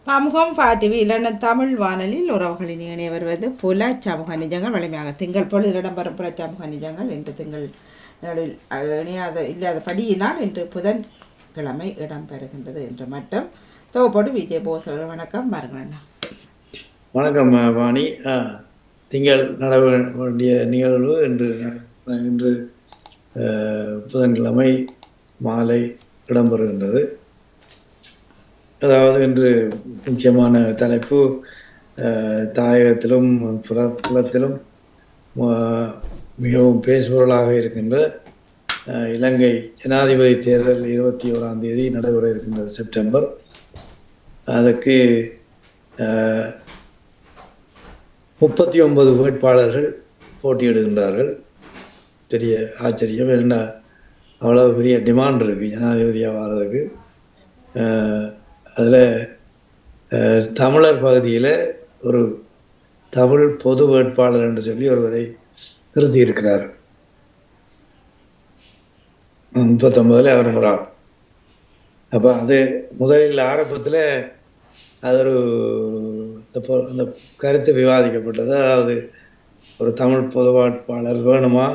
பமுகம் ஃபாடிவி இல்லைன்னா தமிழ் வானொலியில் உறவுகளின் இணைய வருவது புல சமூக நிஜங்கள் வலிமையாக திங்கள் பொழுது இடம்பெறும் புல சமூக நிஜங்கள் இன்று திங்கள் நாளில் இல்லாதபடியினால் இன்று புதன்கிழமை இடம்பெறுகின்றது என்று மட்டும் தொகுப்போடு விஜய் போஸ் வணக்கம் பாருங்களண்ணா. வணக்கம் வாணி. திங்கள் நட வேண்டிய நிகழ்வு இன்று புதன்கிழமை மாலை இடம்பெறுகின்றது. அதாவது இன்று முக்கியமான தலைப்பு தாயகத்திலும் புலத்திலும் மிகவும் பேசுபொருளாக இருக்கின்ற இலங்கை ஜனாதிபதி தேர்தல் 21ஆம் தேதி நடைபெற இருக்கின்றது செப்டம்பர். அதற்கு 39 வேட்பாளர்கள் போட்டியிடுகின்றார்கள். பெரிய ஆச்சரியம். என்ன அவ்வளோ பெரிய டிமாண்ட் இருக்குது ஜனாதிபதியாக வர்றதுக்கு. அதில் தமிழர் பகுதியில் ஒரு தமிழ் பொது வேட்பாளர் என்று சொல்லி ஒருவரை நிறுத்தியிருக்கிறார். 39 அவர் ஒரு ஆள். அப்போ அது முதலில் ஆரம்பத்தில் அது அந்த கருத்து விவாதிக்கப்பட்டது. அதாவது ஒரு தமிழ் பொது வேட்பாளர் வேணுமா,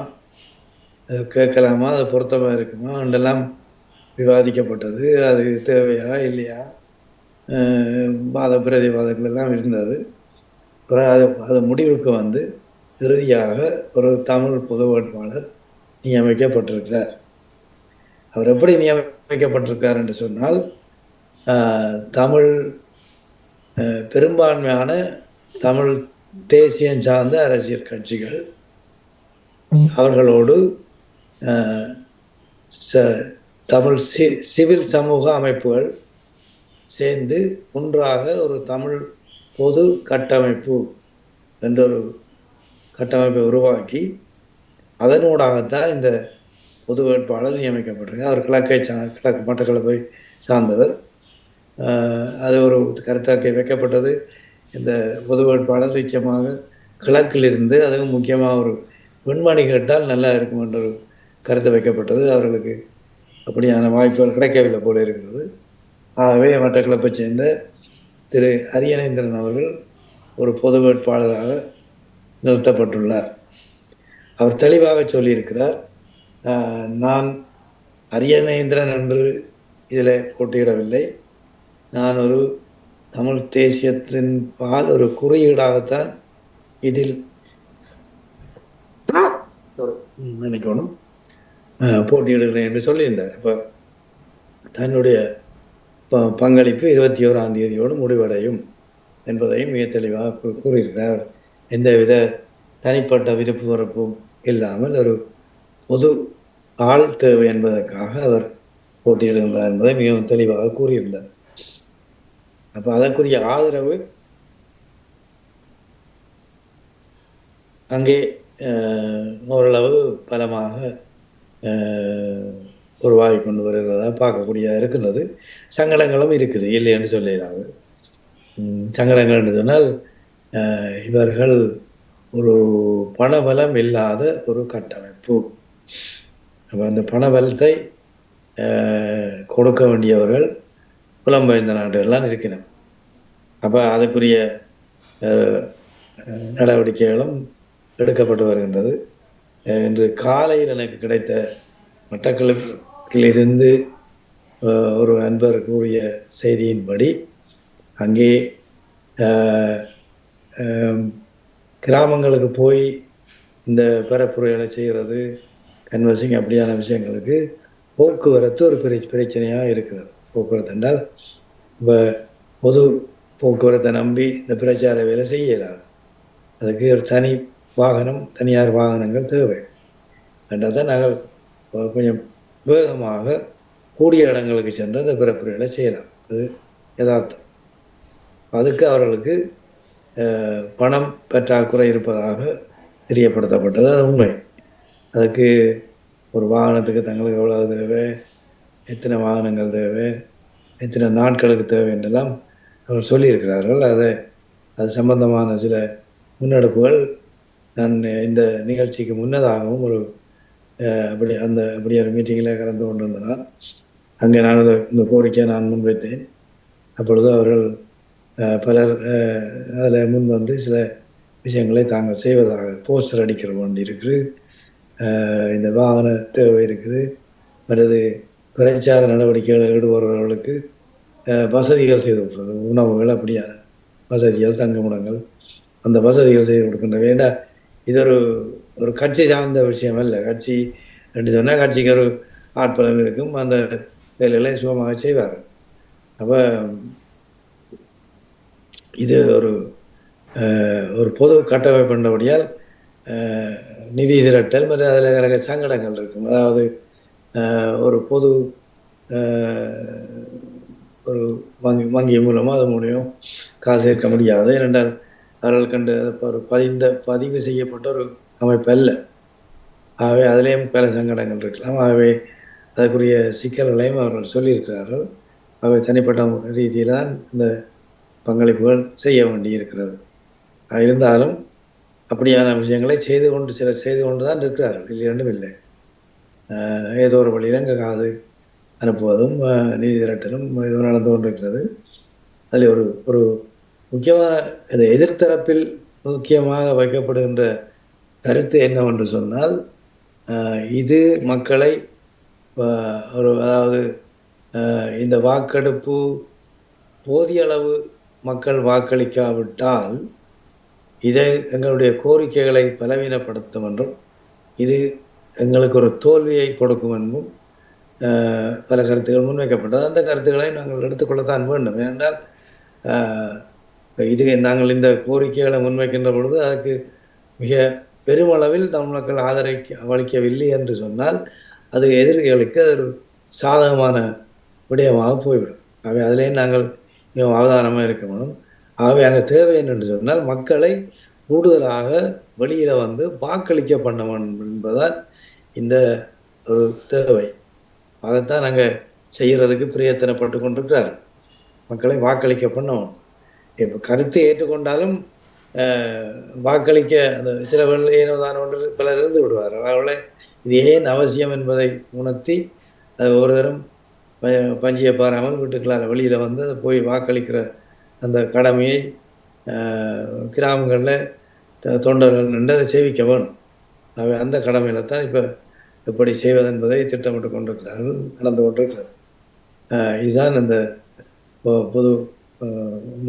அது கேட்கலாமா, அது பொருத்தமாக இருக்குமா என்றெல்லாம் விவாதிக்கப்பட்டது. அது தேவையா இல்லையா, வாத பிரதிவாதங்கள் எல்லாம் இருந்தது. அது முடிவுக்கு வந்து இறுதியாக ஒரு தமிழ் பொது வேட்பாளர் நியமிக்கப்பட்டிருக்கிறார். அவர் எப்படி நியமிக்கப்பட்டிருக்கார் என்று சொன்னால், தமிழ் பெரும்பான்மையான தமிழ் தேசியம் சார்ந்த அரசியல் கட்சிகள் அவர்களோடு தமிழ் சிவில் சமூக அமைப்புகள் சேர்ந்து ஒன்றாக ஒரு தமிழ் பொது கட்டமைப்பு என்ற ஒரு கட்டமைப்பை உருவாக்கி அதனூடாகத்தான் இந்த பொது வேட்பாளர் நியமிக்கப்பட்டிருக்கார். அவர் கிழக்கு மட்டக்களப்பை சார்ந்தவர். அது ஒரு கருத்தாக்கை வைக்கப்பட்டது. இந்த பொது வேட்பாளர் நிச்சயமாக கிழக்கிலிருந்து, அதுவும் முக்கியமாக ஒரு பெண்மணி கேட்டால் நல்லா இருக்கும் என்ற ஒரு கருத்து வைக்கப்பட்டது. அவர்களுக்கு அப்படியான வாய்ப்புகள் கிடைக்கவில்லை போல இருக்கிறது. ஆகவே மட்டக்களப்பை சேர்ந்த திரு அரியநேந்திரன் அவர்கள் ஒரு பொது வேட்பாளராக நிறுத்தப்பட்டுள்ளார். அவர் தெளிவாக சொல்லியிருக்கிறார், நான் அரியநேந்திரன் என்று இதில் போட்டியிடவில்லை, நான் ஒரு தமிழ் தேசியத்தின் பால் ஒரு குறியீடாகத்தான் இதில் நினைக்கணும் போட்டியிடுகிறேன் என்று சொல்லியிருந்தார். இப்போ தன்னுடைய பங்களிப்பு 21ஆம் தேதியோடு முடிவடையும் என்பதையும் மிக தெளிவாக கூறியிருக்கிறார். எந்தவித தனிப்பட்ட விருப்பு வெறுப்பும் இல்லாமல் ஒரு பொது ஆள் தேவை என்பதற்காக அவர் போட்டியிடுகின்றார் என்பதை மிகவும் தெளிவாக கூறியிருந்தார். அப்போ அதற்குரிய ஆதரவு அங்கே ஓரளவு பலமாக உருவாகி கொண்டு வருகிறதா பார்க்கக்கூடியதாக இருக்கின்றது. சங்கடங்களும் இருக்குது, இல்லைன்னு சொல்லிடுறாங்க. சங்கடங்கள் என்று சொன்னால், இவர்கள் ஒரு பணபலம் இல்லாத ஒரு கட்டமைப்பு. அப்போ அந்த பணபலத்தை கொடுக்க வேண்டியவர்கள் புலம்பெயர்ந்த நாடுகள்லாம் இருக்கிறோம். அப்போ அதுக்குரிய நடவடிக்கைகளும் எடுக்கப்பட்டு வருகின்றது. இன்று காலையில் எனக்கு கிடைத்த மட்டக்களப்பிலிருந்து ஒரு அன்பர் கூறிய செய்தியின்படி, அங்கே கிராமங்களுக்கு போய் இந்த பரப்புரைகளை செய்கிறது, கன்வர்சிங் அப்படியான விஷயங்களுக்கு போக்குவரத்து ஒரு பிரச்சனையாக இருக்கிறது. போக்குவரத்து என்றால் இப்போ பொது போக்குவரத்தை நம்பி இந்த பிரச்சார வேலை செய்யலாது. அதுக்கு ஒரு தனி வாகனம், தனியார் வாகனங்கள் தேவை. என்றால் தான் நாங்கள் கொஞ்சம் வேகமாக கூடிய இடங்களுக்கு சென்று அந்த பிறப்புரைகளை செய்யலாம். அது யதார்த்தம். அதுக்கு அவர்களுக்கு பணம் பற்றாக்குறை இருப்பதாக தெரியப்படுத்தப்பட்டது. அது உண்மை. அதுக்கு ஒரு வாகனத்துக்கு தங்களுக்கு எவ்வளவு தேவை, எத்தனை வாகனங்கள் தேவை, எத்தனை நாட்களுக்கு தேவை என்றெல்லாம் அவர்கள் சொல்லியிருக்கிறார்கள். அது சம்பந்தமான சில முன்னெடுப்புகள் நான் இந்த நிகழ்ச்சிக்கு முன்னதாகவும் ஒரு அப்படி ஒரு மீட்டிங்கில் கலந்து கொண்டிருந்தனால் அங்கே நான் இந்த கோரிக்கையை நான் முன்வைத்தேன். அப்பொழுது அவர்கள் பலர் அதில் முன் வந்து சில விஷயங்களை தாங்கள் செய்வதாக போஸ்டர் அடிக்கிற வேண்டி இருக்குது. இந்த வாகன தேவை இருக்குது. மற்றது பிரச்சார நடவடிக்கைகளில் ஈடுபடுறவர்களுக்கு வசதிகள் செய்து கொடுக்குறது, உணவுகள் அப்படியான வசதிகள், தங்குமிடங்கள், அந்த வசதிகள் செய்து கொடுக்கின்ற வேண்டாம். இது ஒரு கட்சி சார்ந்த விஷயம் அல்ல. கட்சி என்று சொன்னால் கட்சிக்கு ஒரு ஆட்பலம் இருக்கும், அந்த வேலைகளை சுகமாக செய்வார். அப்போ இது ஒரு பொது கட்டமைப்பு பண்ணபடியால் நிதி திரட்டல் மற்றும் அதில் நிறைய சங்கடங்கள் இருக்கும். அதாவது ஒரு பொது ஒரு வங்கி மூலமாக அது மூலியம் காசு சேர்க்க முடியாது. ஏனென்றால் அவர்கள் கண்டு ஒரு பதிவு செய்யப்பட்ட ஒரு அமைப்பு அல்ல. ஆகவே அதிலேயும் பல சங்கடங்கள் இருக்கலாம். ஆகவே அதற்குரிய சிக்கல்களையும் அவர்கள் சொல்லியிருக்கிறார்கள். ஆகவே தனிப்பட்ட ரீதியில் தான் இந்த பங்களிப்புகள் செய்ய வேண்டி இருக்கிறது. இருந்தாலும் அப்படியான விஷயங்களை சிலர் செய்து கொண்டு தான் இருக்கிறார்கள், இல்லையென்றும் இல்லை. ஏதோ ஒரு வழியில் இங்கே காது அனுப்புவதும் நிதி திரட்டலும் ஏதோ நடந்து கொண்டிருக்கிறது. அதில் ஒரு முக்கியமான இந்த எதிர்த்தரப்பில் முக்கியமாக வைக்கப்படுகின்ற கருத்து என்னவென்று சொன்னால், இது மக்களை அதாவது இந்த வாக்கெடுப்பு போதிய அளவு மக்கள் வாக்களிக்காவிட்டால் இதை எங்களுடைய கோரிக்கைகளை பலவீனப்படுத்தும் என்றும், இது எங்களுக்கு ஒரு தோல்வியை கொடுக்கும் என்றும் பல கருத்துக்கள் முன்வைக்கப்பட்டது. அந்த கருத்துக்களை நாங்கள் எடுத்துக்கொள்ளத்தான் வேண்டும். ஏனென்றால் நாங்கள் இந்த கோரிக்கைகளை முன்வைக்கின்ற பொழுது அதுக்கு மிக பெருமளவில் தமிழ் மக்கள் அளிக்கவில்லை என்று சொன்னால் அது எதிரிகளுக்கு அது ஒரு சாதகமான விடயமாக போய்விடும். ஆகவே அதிலே நாங்கள் அவதானமாக இருக்க வேணும். ஆகவே அங்கே தேவை என்று சொன்னால் மக்களை கூடுதலாக வெளியில் வந்து வாக்களிக்க பண்ண வேண்டும் என்பதால் இந்த ஒரு தேவை. அதைத்தான் நாங்கள் செய்கிறதுக்கு பிரயத்தனப்பட்டு கொண்டிருக்கிறார். மக்களை வாக்களிக்க பண்ணணும். இப்போ கருத்தை ஏற்றுக்கொண்டாலும் வாக்களிக்க அந்த சில ஏனோதான் ஒன்று பலர் இருந்து விடுவார்கள். அவர்களை இது ஏன் அவசியம் என்பதை உணர்த்தி ஒரு தரம் பஞ்சியை பாராமல் வீட்டுக்களால் வெளியில் வந்து அதை போய் வாக்களிக்கிற அந்த கடமையை கிராமங்களில் தொண்டர்கள் நின்று அதை சேவிக்க வேணும். அந்த கடமையில் தான் இப்போ எப்படி செய்வது என்பதை திட்டமிட்டு கொண்டிருக்கிறார்கள், நடந்து கொண்டிருக்கிறது. இதுதான் இந்த பொது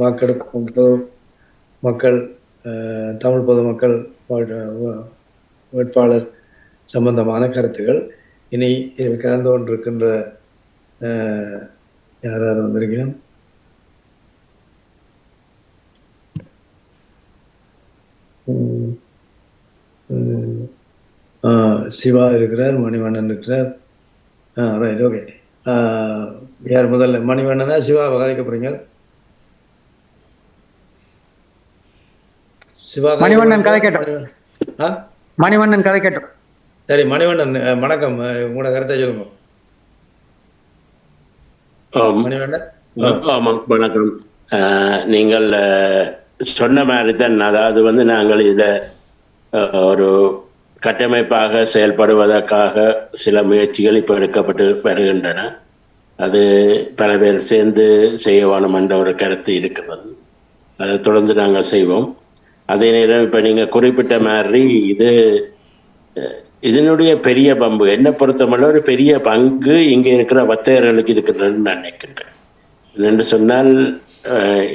வாக்கெடுப்பு பொது மக்கள் தமிழ் பொதுமக்கள் வேட்பாளர் சம்பந்தமான கருத்துக்கள். இனி இதில் கலந்து கொண்டிருக்கின்ற யாராவது வந்திருக்கணும்? சிவா இருக்கிறார், மணிவண்ணன் இருக்கிறார். Right, okay. யார் முதல்ல, மணிவண்ணனா சிவாவை கதைக்க போறீங்க? சிவா மணிவண்ணன் கதை கேட்டோம். மணிவண்ணன் கதை கேட்டோம். சரி மணிவண்ணன், வணக்கம். உங்களோட கருத்தை சொல்லுங்க மணிவண்ணன். ஆமாம், வணக்கம். நீங்கள் சொன்ன மாதிரி தான், அதாவது வந்து நாங்கள் இதில் ஒரு கட்டமைப்பாக செயல்படுவதற்காக சில முயற்சிகள் இப்போ எடுக்கப்பட்டு வருகின்றன. அது பல பேர் சேர்ந்து செய்ய வேணும் என்ற ஒரு கருத்து இருக்கிறது. அதை தொடர்ந்து நாங்கள் செய்வோம். அதே நேரம் இப்போ நீங்கள் குறிப்பிட்ட மாதிரி இதனுடைய பெரிய பங்கு, என்னை பொறுத்தமல்ல ஒரு பெரிய பங்கு இங்கே இருக்கிற வர்த்தகர்களுக்கு இருக்கின்றன்னு நான் நினைக்கின்றேன். என்று சொன்னால்,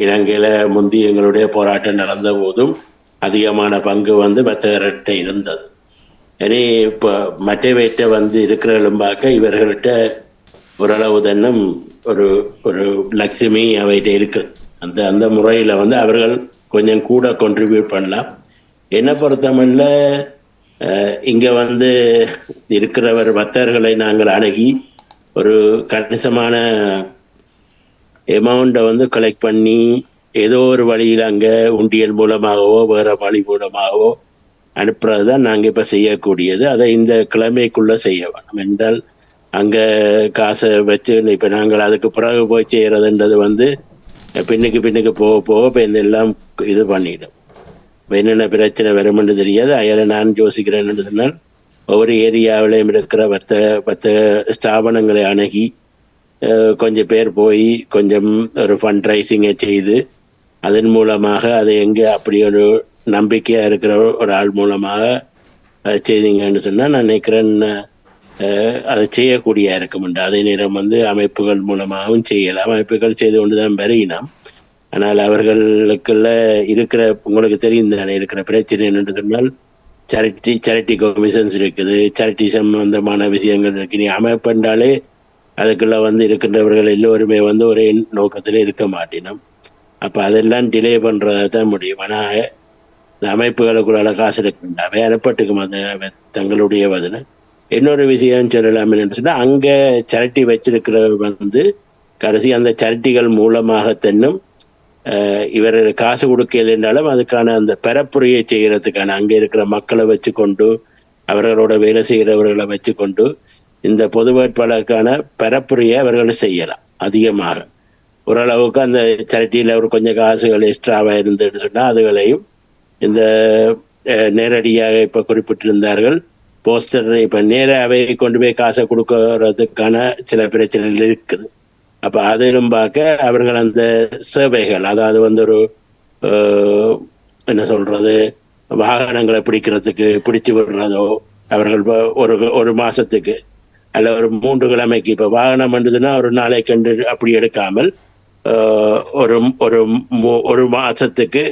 இலங்கையில் முந்தி எங்களுடைய போராட்டம் நடந்த போதும் அதிகமான பங்கு வந்து வர்த்தகர்கிட்ட இருந்தது. இனி இப்போ மற்றவர்கிட்ட வந்து இருக்கிறவர்களும் பார்க்க இவர்கள்ட்ட ஓரளவு தன்னும் ஒரு லட்சுமி அவைகிட்ட இருக்கு. அந்த முறையில் வந்து அவர்கள் கொஞ்சம் கூட கான்ட்ரிபியூட் பண்ணலாம். என்னை பொறுத்தமல்ல, இங்கே வந்து இருக்கிறவர் வர்த்தகர்களை நாங்கள் அணுகி ஒரு கணிசமான எமௌண்ட்டை வந்து கலெக்ட் பண்ணி ஏதோ ஒரு வழியில் அங்கே உண்டியல் மூலமாகவோ வேறு வழி மூலமாகவோ அனுப்புறது தான் நாங்கள் இப்போ செய்யக்கூடியது. அதை இந்த கிழமைக்குள்ளே செய்ய வேணும். என்றால் அங்கே காசை வச்சு இப்போ நாங்கள் அதுக்கு பிறகு போய் செய்கிறதுன்றது வந்து பின்னுக்கு போக இப்போ எல்லாம் இது பண்ணிடும். இப்போ என்னென்ன பிரச்சனை வருமென்று தெரியாது. அதில் நான் யோசிக்கிறேன்னு சொன்னால், ஒவ்வொரு ஏரியாவிலையும் இருக்கிற வர்த்தக ஸ்தாபனங்களை அணுகி கொஞ்சம் பேர் போய் கொஞ்சம் ஒரு ஃபண்ட் ரைசிங்கை செய்து அதன் மூலமாக அது எங்கே அப்படி ஒரு நம்பிக்கையாக இருக்கிற ஒரு ஆள் மூலமாக அதை செய்தீங்கன்னு சொன்னால் நான் நினைக்கிறேன் அதை செய்யக்கூடிய இருக்கும். அதே நேரம் அமைப்புகள் மூலமாகவும் செய்யலாம். அமைப்புகள் செய்து கொண்டு தான் வருகினோம். ஆனால் அவர்களுக்குள்ள இருக்கிற உங்களுக்கு தெரியும் தானே இருக்கிற பிரச்சனை என்று சொன்னால் சேரிட்டி கமிஷன்ஸ் இருக்குது, சேரிட்டி சம்பந்தமான விஷயங்கள் இருக்கு. நீ அமைப்புண்டாலே அதுக்குள்ள இருக்கின்றவர்கள் எல்லோருமே ஒரே நோக்கத்தில் இருக்க மாட்டினோம். அப்போ அதெல்லாம் டிலே பண்ணுறதா தான் முடியும். ஆனால் இந்த அமைப்புகளுக்குள்ள காசு எடுக்கின்ற அவை அனுப்பட்டுக்கும் அதை தங்களுடைய பதில். இன்னொரு விஷயம் சொல்லலாம் என்னன்னு சொன்னால், அங்கே சேரிட்டி வச்சிருக்கிற கடைசி அந்த சேரிட்டிகள் மூலமாக தென்னும் இவர் காசு கொடுக்கல என்றாலும் அதுக்கான அந்த பரப்புரையை செய்கிறதுக்கான அங்கே இருக்கிற மக்களை வச்சு கொண்டு அவர்களோட வேலை செய்கிறவர்களை வச்சு கொண்டு இந்த பொது வேட்பாளருக்கான பரப்புரையை அவர்கள் செய்யலாம். அதிகமாக ஓரளவுக்கு அந்த சேரிட்டியில் ஒரு கொஞ்சம் காசுகள் எக்ஸ்ட்ராவாக இருந்துன்னு சொன்னால் அதுகளையும் இந்த நேரடியாக இப்போ குறிப்பிட்டிருந்தார்கள் போஸ்டர் இப்போ நேராகவே கொண்டு போய் காசை கொடுக்கறதுக்கான சில பிரச்சனைகள் இருக்குது. அப்போ அதிலும் பார்க்க அவர்கள் அந்த சேவைகள், அதாவது ஒரு என்ன சொல்றது, வாகனங்களை பிடிச்சு விடுறதோ அவர்கள் ஒரு மாசத்துக்கு அல்ல ஒரு 3 கிழமைக்கு இப்போ வாகனம் வந்ததுன்னா ஒரு நாளை கண்டு அப்படி எடுக்காமல் ஒரு மாசத்துக்கு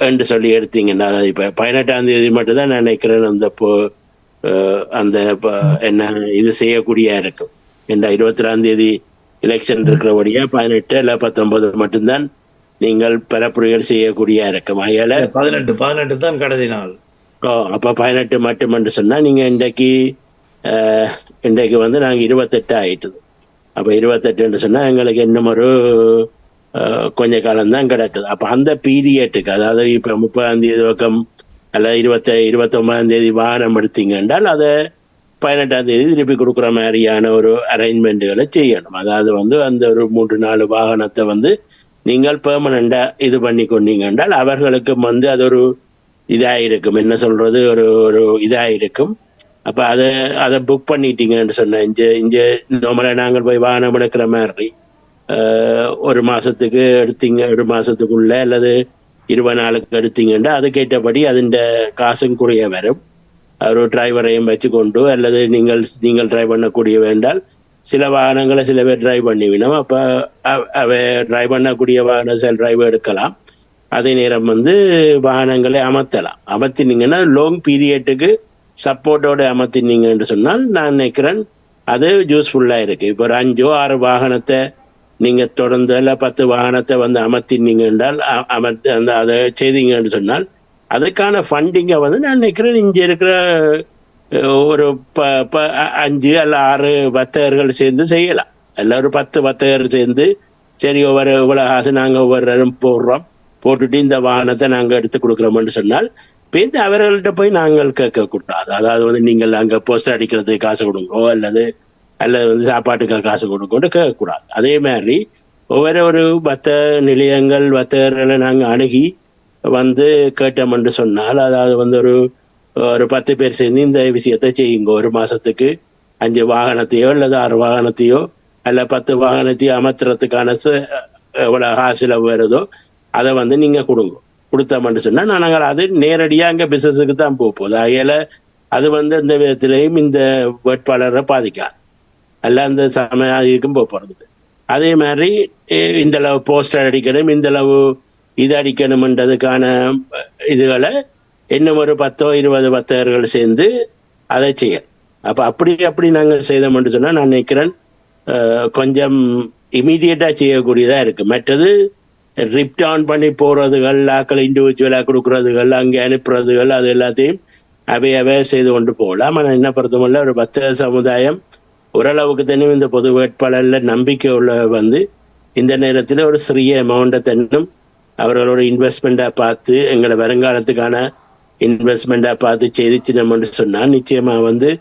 என்று சொல்லி எடுத்தீங்கன்னா, அதாவது இப்போ 18ஆம் தேதி மட்டும்தான் நான் நினைக்கிறேன் அந்த என்ன இது செய்யக்கூடிய இருக்கும். ஏன்னா 22ஆம் தேதி எலெக்ஷன் இருக்கிறபடியா 18 இல்லை 19 மட்டும்தான் நீங்கள் பரப்புரைகள் செய்யக்கூடிய இருக்கும். அயால 18 தான் கடைசி நாள். அப்போ 18 மட்டும் என்று சொன்னால் நீங்கள் இன்றைக்கு நாங்கள் 28 ஆயிட்டுது. அப்போ 28 சொன்னால் எங்களுக்கு இன்னும் ஒரு கொஞ்ச காலம்தான் கிடக்குது. அப்போ அந்த பீரியட்டுக்கு, அதாவது இப்போ 30ஆம் தேதி பக்கம் அல்ல 29ஆம் தேதி வாகனம் எடுத்தீங்க என்றால் அதை 18ஆம் தேதி திருப்பி கொடுக்குற மாதிரியான ஒரு அரேஞ்ச்மெண்ட்டுகளை செய்யணும். அதாவது அந்த ஒரு 3-4 வாகனத்தை நீங்கள் பெர்மனண்டா இது பண்ணி கொண்டீங்க என்றால் அவர்களுக்கும் அது ஒரு இதாக இருக்கும், என்ன சொல்றது, ஒரு இதாக இருக்கும். அப்போ அதை புக் பண்ணிட்டீங்கன்னு சொன்னேன். இங்கே நார்மலாக நாங்கள் போய் வாகனம் எடுக்கிற மாதிரி ஒரு மாதத்துக்கு எடுத்தீங்க, 1 மாதத்துக்குள்ள அல்லது 20 நாளுக்கு எடுத்தீங்கன்னா அதுக்கேற்றபடி அதிண்ட காசும் குறைய வரும். ஒரு டிரைவரையும் வச்சு கொண்டு அல்லது நீங்கள் டிரைவ் பண்ணக்கூடிய வேண்டால் சில வாகனங்களை சில பேர் டிரைவ் பண்ணிவினோம். அப்போ அவை டிரைவ் பண்ணக்கூடிய வாகன செல் டிரைவ் எடுக்கலாம். அதே நேரம் வாகனங்களை அமர்த்தினீங்கன்னா லாங் பீரியட்டுக்கு சப்போர்ட்டோட அமர்த்தினீங்கன்னு சொன்னால் நான் நினைக்கிறேன் அது யூஸ்ஃபுல்லாக இருக்குது. இப்போ ஒரு 5-6 வாகனத்தை நீங்கள் தொடர்ந்து இல்லை 10 வாகனத்தை அமர்த்தினீங்க என்றால் அதை செய்தீங்கன்னு சொன்னால் அதுக்கான ஃபண்டிங்கை நான் நினைக்கிறேன் இங்கே இருக்கிற ஒரு 5 அல்ல 6 வர்த்தகர்கள் சேர்ந்து செய்யலாம். எல்லாம் ஒரு 10 வர்த்தகர் சேர்ந்து சரி இவ்வளோ காசு நாங்கள் ஒவ்வொரு போட்டுட்டு இந்த வாகனத்தை நாங்கள் எடுத்து கொடுக்குறோம்னு சொன்னால் பேருந்து அவர்கள்ட்ட போய் நாங்கள் கேட்கக்கூடாது. அதாவது நீங்கள் அங்கே போஸ்டர் அடிக்கிறதுக்கு காசு கொடுங்கோ அல்லது சாப்பாட்டுக்கு காசு கொடுங்கோன்னு கேட்கக்கூடாது. அதே மாதிரி ஒவ்வொரு வர்த்தக நிலையங்கள் வர்த்தகர்களை நாங்கள் அணுகி கேட்டோம்னு சொன்னால், அதாவது ஒரு 10 பேர் சேர்ந்து இந்த விஷயத்தை செய்யுங்க. ஒரு மாசத்துக்கு 5 வாகனத்தையோ அல்லது 6 வாகனத்தையோ அல்ல 10 வாகனத்தையோ அமர்த்துறதுக்கான எவ்வளோ காசுல வருதோ அதை நீங்க கொடுத்தோம்னு சொன்னா நாங்கள் அது நேரடியாக அங்கே பிசினஸுக்கு தான் போகுது. அதையில அது இந்த விதத்திலையும் இந்த வேட்பாளரை பாதிக்காது, அல்ல அந்த சமயம் போகிறது. அதே மாதிரி இந்த அளவு போஸ்டர் அடிக்கணும், இந்த அளவு இது அடிக்கணும்ன்றதுக்கான இதுகளை இன்னும் ஒரு 10-20 வர்த்தகர்கள் சேர்ந்து அதை செய்ய. அப்போ அப்படி நாங்கள் செய்தோம்னு சொன்னால் நான் நினைக்கிறேன் கொஞ்சம் இமீடியட்டாக செய்யக்கூடியதாக இருக்குது. மற்றது ரிப்ட் ஆன் பண்ணி போகிறதுகள், ஆக்கள் இண்டிவிஜுவலாக கொடுக்குறதுகள், அங்கே அனுப்புறதுகள், அது எல்லாத்தையும் அவையவே செய்து கொண்டு போகலாம். ஆனால் என்ன பொறுத்தமல்ல ஒரு வர்த்தக சமுதாயம் ஓரளவுக்கு தன்னும் இந்த பொது வேட்பாளரில் நம்பிக்கை உள்ள இந்த நேரத்தில் ஒரு சிறிய அமௌண்ட்டை தன்னும் அவர்களோட இன்வெஸ்ட்மெண்ட்டாக பார்த்து எங்களை வருங்காலத்துக்கான இன்வெஸ்ட்மெண்ட்டாக பார்த்து செய்திச்சினோம்னு சொன்னால் நிச்சயமாக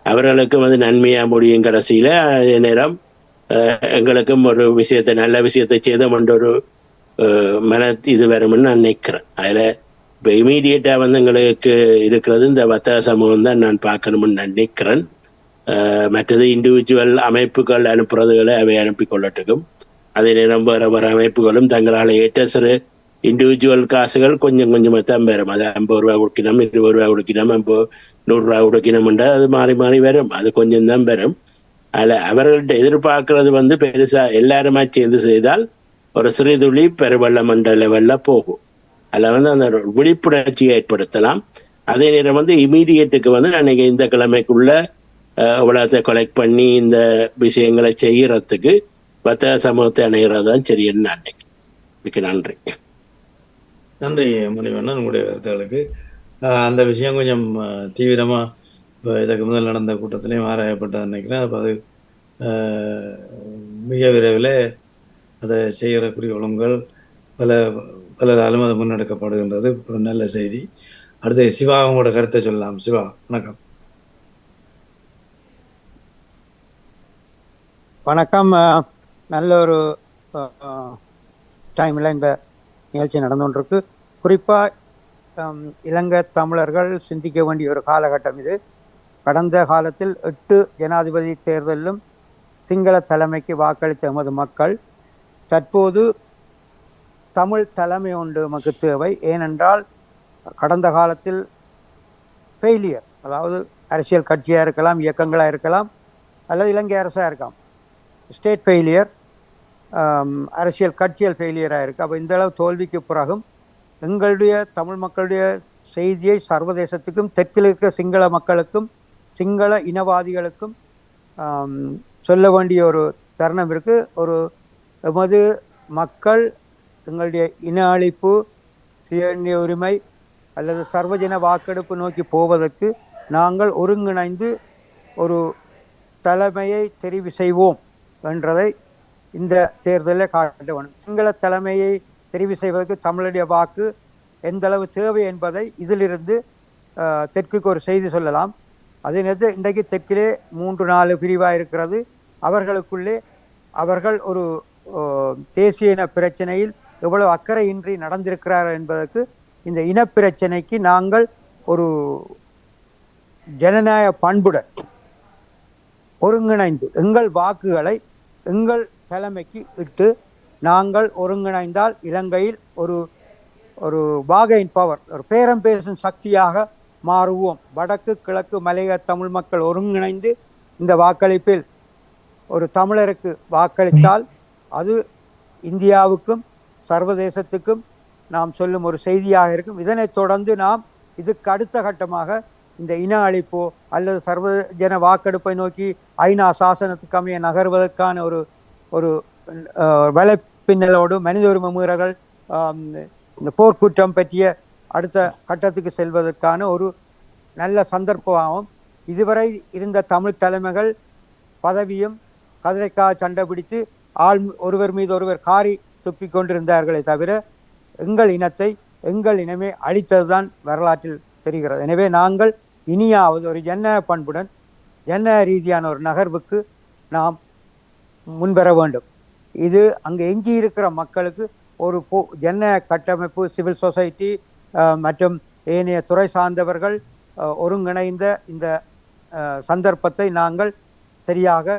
அவர்களுக்கும் நன்மையாக முடியும். கடைசியில் அதே நேரம் எங்களுக்கும் ஒரு விஷயத்தை நல்ல விஷயத்தை செய்தோம்ன்ற ஒரு இது வரும்னு நான் நினைக்கிறேன். அதில் இப்போ இமீடியட்டாக எங்களுக்கு இருக்கிறது இந்த வர்த்தக சமூகம் தான் நான் பார்க்கணும்னு நான் நினைக்கிறேன். மற்றது இண்டிவிஜுவல் அமைப்புகள் அனுப்புறதுகளை அவை அனுப்பி கொள்ளட்டுக்கும். அதே நேரம் வேறு வேறு அமைப்புகளும் தங்களால் ஏற்ற சிறு இண்டிவிஜுவல் காசுகள் கொஞ்சம் கொஞ்சமாக தான் வரும். அது 50 ரூபா கொடுக்கணும், 20 ரூபா கொடுக்கணும், 100 ரூபா கொடுக்கணும்ன்றா அது மாறி மாறி வரும். அது கொஞ்சம் தான் வரும். அதில் அவர்கள்ட்ட எதிர்பார்க்கறது பெருசாக எல்லாருமா சேர்ந்து செய்தால் ஒரு சிறுதுளி பெருவெள்ளம் என்ற லெவலில் போகும். அதில் அந்த விழிப்புணர்ச்சியை ஏற்படுத்தலாம். அதே நேரம் இமீடியட்டுக்கு அன்னைக்கு இந்த கிழமைக்குள்ள இவ்வளோத்தை கலெக்ட் பண்ணி இந்த விஷயங்களை செய்யறதுக்கு வர்த்தக சமூகத்தை அணைகிறது தான் சரின்னு நான் நினைக்கிறேன். மிக்க நன்றி. நன்றி மணிவண்ணன், உங்களுடைய கருத்துக்களுக்கு. அந்த விஷயம் கொஞ்சம் தீவிரமாக இதற்கு முதல் நடந்த கூட்டத்திலையும் ஆராயப்பட்டது நினைக்கிறேன். அப்போ அது மிக விரைவில் அதை செய்கிற குறிக்கோளங்கள் பலராலும் அது முன்னெடுக்கப்படுகின்றது. ஒரு நல்ல செய்தி. அடுத்து சிவா, உங்களோட கருத்தை சொல்லலாம். சிவா, வணக்கம். வணக்கம். நல்ல ஒரு டைமில் இந்த நிகழ்ச்சி நடந்து கொண்டிருக்கு. குறிப்பாக இலங்கை தமிழர்கள் சிந்திக்க வேண்டிய ஒரு காலகட்டம் இது. கடந்த காலத்தில் 8 ஜனாதிபதி தேர்தலிலும் சிங்கள தலைமைக்கு வாக்களித்த எமது மக்கள் தற்போது தமிழ் தலைமை ஒன்று நமக்கு தேவை. ஏனென்றால் கடந்த காலத்தில் ஃபெயிலியர், அதாவது அரசியல் கட்சியாக இருக்கலாம், இயக்கங்களாக இருக்கலாம், அல்லது இலங்கை அரசாக இருக்கலாம், ஸ்டேட் ஃபெயிலியர், அரசியல் கட்சியல் ஃபெயிலியராக இருக்குது. அப்போ இந்த அளவு தோல்விக்கு பிறகும் எங்களுடைய தமிழ் மக்களுடைய செய்தியை சர்வதேசத்துக்கும் தெற்கில் இருக்கிற சிங்கள மக்களுக்கும் சிங்கள இனவாதிகளுக்கும் சொல்ல வேண்டிய ஒரு தருணம் இருக்குது. ஒரு எமது மக்கள் எங்களுடைய இன அழிப்பு, சுய உரிமை அல்லது சர்வஜன வாக்கெடுப்பு நோக்கி போவதற்கு நாங்கள் ஒருங்கிணைந்து ஒரு தலைமையை தெரிவு செய்வோம் என்றதை இந்த தேர்தலில் காட்ட வேண்டும். சிங்கள தலைமையை தெரிவு செய்வதற்கு தமிழுடைய வாக்கு எந்த அளவு தேவை என்பதை இதிலிருந்து தெற்குக்கு ஒரு செய்தி சொல்லலாம். அதே நேரத்தில் இன்றைக்கு தெற்கிலே 3-4 பிரிவாக இருக்கிறது. அவர்களுக்குள்ளே அவர்கள் ஒரு தேசிய இன பிரச்சனையில் எவ்வளவு அக்கறையின்றி நடந்திருக்கிறார்கள் என்பதற்கு இந்த இனப்பிரச்சனைக்கு நாங்கள் ஒரு ஜனநாயக பண்புடன் ஒருங்கிணைந்து எங்கள் வாக்குகளை எங்கள் தலைமைக்கு இட்டு நாங்கள் ஒருங்கிணைந்தால் இலங்கையில் ஒரு ஒரு பார்கெயின் பவர், ஒரு பேரம் பேசும் சக்தியாக மாறுவோம். வடக்கு கிழக்கு மலையக தமிழ் மக்கள் ஒருங்கிணைந்து இந்த வாக்களிப்பில் ஒரு தமிழருக்கு வாக்களித்தால் அது இந்தியாவுக்கும் சர்வதேசத்துக்கும் நாம் சொல்லும் ஒரு செய்தியாக இருக்கும். இதனைத் தொடர்ந்து நாம் இதுக்கு அடுத்த கட்டமாக இந்த இன அழிப்போ அல்லது சர்வஜன வாக்கெடுப்பை நோக்கி ஐநா சாசனத்துக்கு அமைய நகர்வதற்கான ஒரு ஒரு வலைப்பின்னலோடு மனித உரிமை மீறல்கள், இந்த போர்க்குற்றம் பற்றிய அடுத்த கட்டத்துக்கு செல்வதற்கான ஒரு நல்ல சந்தர்ப்பமாகும். இதுவரை இருந்த தமிழ் தலைமைகள் பதவியும் கதிரைக்காக சண்டை பிடித்து ஒருவர் மீது ஒருவர் காரி துப்பிக் கொண்டிருந்தார்களே தவிர எங்கள் இனத்தை எங்கள் இனமே அழித்ததுதான் வரலாற்றில் தெரிகிறது. எனவே நாங்கள் இனியாவது ஒரு ஜனநாயக பண்புடன் ஜனநாயக ரீதியான ஒரு நகர்வுக்கு நாம் முன்வர வேண்டும். இது அங்கே எஞ்சி இருக்கிற மக்களுக்கு ஒரு ஜனநாயக கட்டமைப்பு, சிவில் சொசைட்டி மற்றும் ஏனைய துறை சார்ந்தவர்கள் ஒருங்கிணைந்த இந்த சந்தர்ப்பத்தை நாங்கள் சரியாக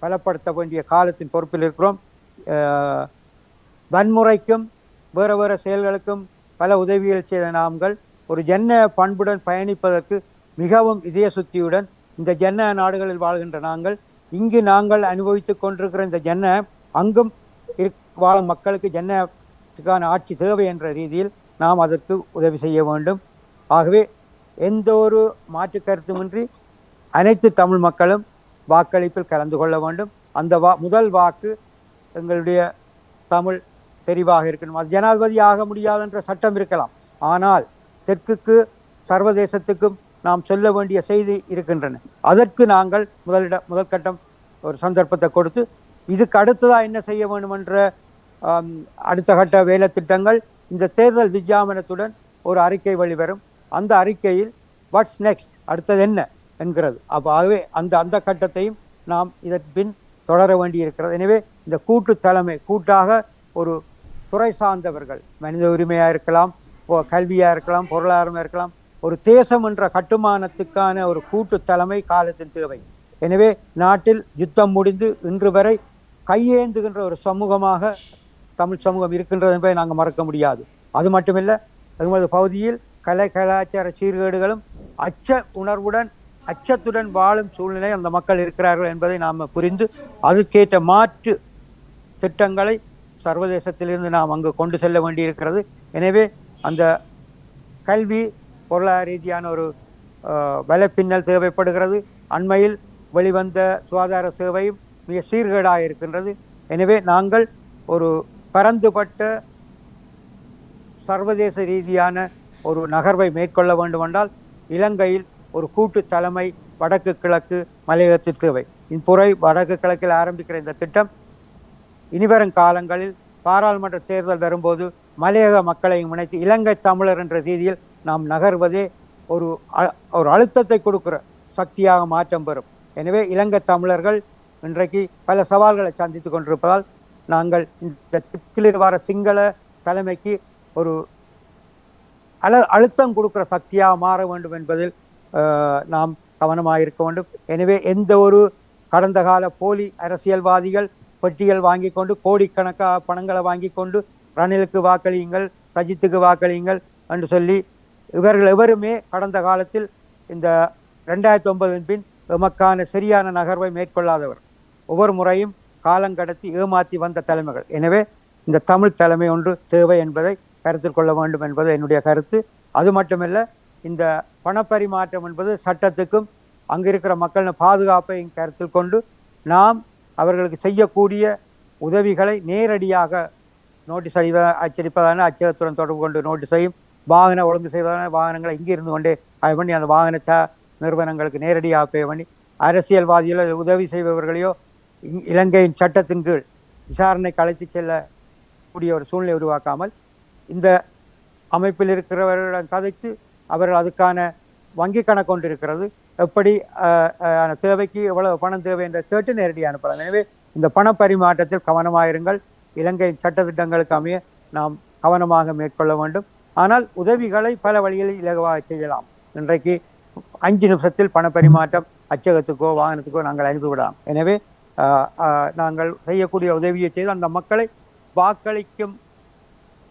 பலப்படுத்த வேண்டிய காலத்தின் பொறுப்பில் இருக்கிறோம். வன்முறைக்கும் வேறு வேறு செயல்களுக்கும் பல உதவிகள் செய்த நாங்கள் ஒரு ஜனநாயக பண்புடன் பயணிப்பதற்கு மிகவும் இதய சுத்தியுடன் இந்த ஜனநாயக நாடுகளில் வாழ்கின்ற நாங்கள் இங்கு நாங்கள் அனுபவித்து கொண்டிருக்கிற இந்த ஜனநாயகம் அங்கும் வாழும் மக்களுக்கு ஜனநாயகத்துக்கான ஆட்சி தேவை என்ற ரீதியில் நாம் அதற்கு உதவி செய்ய வேண்டும். ஆகவே எந்த ஒரு மாற்று கருத்துமின்றி அனைத்து தமிழ் மக்களும் வாக்களிப்பில் கலந்து கொள்ள வேண்டும். அந்த முதல் வாக்கு எங்களுடைய தமிழ் தெரிவாக இருக்கணும். அது ஜனாதிபதி ஆக முடியாது என்ற சட்டம் இருக்கலாம், ஆனால் தெற்குக்கு சர்வதேசத்துக்கும் நாம் சொல்ல வேண்டிய செய்தி இருக்கின்றன. அதற்கு நாங்கள் முதல் கட்டம் ஒரு சந்தர்ப்பத்தை கொடுத்து இதுக்கு அடுத்ததாக என்ன செய்ய வேண்டும் என்ற அடுத்த கட்ட வேலை திட்டங்கள் இந்த தேர்தல் விஞ்ஞாபனத்துடன் ஒரு அறிக்கை வெளிவரும். அந்த அறிக்கையில் வாட்ஸ் நெக்ஸ்ட், அடுத்தது என்ன என்கிறது. ஆகவே அந்த கட்டத்தையும் நாம் இதற்கு பின் தொடர வேண்டியிருக்கிறது. எனவே இந்த கூட்டு தலைமை, கூட்டாக ஒரு துறை சார்ந்தவர்கள், மனித உரிமையாக இருக்கலாம், கல்வியாக இருக்கலாம், பொருளாதாரமாக இருக்கலாம், ஒரு தேசம் என்ற கட்டுமானத்துக்கான ஒரு கூட்டு தலைமை காலத்தின் தேவை. எனவே நாட்டில் யுத்தம் முடிந்து இன்று வரை கையேந்துகின்ற ஒரு சமூகமாக தமிழ் சமூகம் இருக்கின்றது என்பதை நாங்கள் மறக்க முடியாது. அது மட்டுமில்லை, எமது பகுதியில் கலை கலாச்சார சீர்கேடுகளும் அச்ச உணர்வுடன் அச்சத்துடன் வாழும் சூழ்நிலை அந்த மக்கள் இருக்கிறார்கள் என்பதை நாம் புரிந்து அதுக்கேற்ற மாற்று திட்டங்களை சர்வதேசத்திலிருந்து நாம் அங்கு கொண்டு செல்ல வேண்டியிருக்கிறது. எனவே அந்த கல்வி பொருளாதார ரீதியான ஒரு வலைப்பின்னல் தேவைப்படுகிறது. அண்மையில் வெளிவந்த சுகாதார சேவையும் மிக சீர்கேடாக இருக்கின்றது. எனவே நாங்கள் ஒரு பரந்துபட்ட சர்வதேச ரீதியான ஒரு நகர்வை மேற்கொள்ள வேண்டுமென்றால் இலங்கையில் ஒரு கூட்டு தலைமை வடக்கு கிழக்கு மலையகத்தில் தேவை. இப்புறை வடக்கு கிழக்கில் ஆரம்பிக்கிற இந்த திட்டம் இனிவரும் காலங்களில் பாராளுமன்ற தேர்தல் வரும்போது மலையக மக்களையும் இணைத்து இலங்கை தமிழர் என்ற ரீதியில் நாம் நகர்வதே ஒரு அழுத்தத்தை கொடுக்கிற சக்தியாக மாற்றம் பெறும். எனவே இலங்கை தமிழர்கள் இன்றைக்கு பல சவால்களை சந்தித்து கொண்டிருப்பதால் நாங்கள் இந்த திக்கில் வர சிங்கள தலைமைக்கு ஒரு அழுத்தம் கொடுக்கிற சக்தியாக மாற வேண்டும் என்பதில் நாம் கவனமாக இருக்க வேண்டும். எனவே எந்த ஒரு கடந்த கால போலி அரசியல்வாதிகள் பெட்டிகள் வாங்கி கொண்டு கோடிக்கணக்காக பணங்களை வாங்கி கொண்டு ரணிலுக்கு வாக்களியுங்கள், சஜித்துக்கு வாக்களியுங்கள் என்று சொல்லி இவர்கள் எவருமே கடந்த காலத்தில் இந்த 2009 பின் எமக்கான சரியான நகர்வை மேற்கொள்ளாதவர். ஒவ்வொரு முறையும் காலங்கடத்தி ஏமாற்றி வந்த தலைமைகள். எனவே இந்த தமிழ் தலைமை ஒன்று தேவை என்பதை கருத்தில் கொள்ள வேண்டும் என்பது என்னுடைய கருத்து. அது மட்டுமல்ல, இந்த பணப்பரிமாற்றம் என்பது சட்டத்துக்கும் அங்கிருக்கிற மக்களின் பாதுகாப்பையும் கருத்தில் கொண்டு நாம் அவர்களுக்கு செய்யக்கூடிய உதவிகளை நேரடியாக நோட்டீஸ் அச்சடிப்பதான அச்சகத்துடன் தொடர்பு கொண்டு நோட்டீஸையும் வாகன ஒழுங்கு செய்வதான வாகனங்களை இங்கே இருந்து கொண்டே பண்ணி அந்த வாகன நிறுவனங்களுக்கு நேரடியாக பே பண்ணி அரசியல்வாதிகளோ உதவி செய்பவர்களையோ இலங்கையின் சட்டத்தின் கீழ் விசாரணைக்கு அழைத்து செல்லக்கூடிய ஒரு சூழ்நிலை உருவாக்காமல் இந்த அமைப்பில் இருக்கிறவர்களிடம் கதைத்து அவர்கள் அதுக்கான வங்கி கணக்கு கொண்டு இருக்கிறது, எப்படி தேவைக்கு எவ்வளவு பணம் தேவை என்ற கேட்டு நேரடியாக அனுப்பலாம். எனவே இந்த பண பரிமாற்றத்தில் கவனமாயிருங்கள். இலங்கையின் சட்டத்திட்டங்களுக்கு அமைய நாம் கவனமாக மேற்கொள்ள வேண்டும். ஆனால் உதவிகளை பல வழிகளில் இலகுவாக செய்யலாம். இன்றைக்கு 5 நிமிஷத்தில் பண பரிமாற்றம் அச்சகத்துக்கோ வாகனத்துக்கோ நாங்கள் அனுப்பிவிடலாம். எனவே நாங்கள் செய்யக்கூடிய உதவியை செய்து அந்த மக்களை வாக்களிக்கும்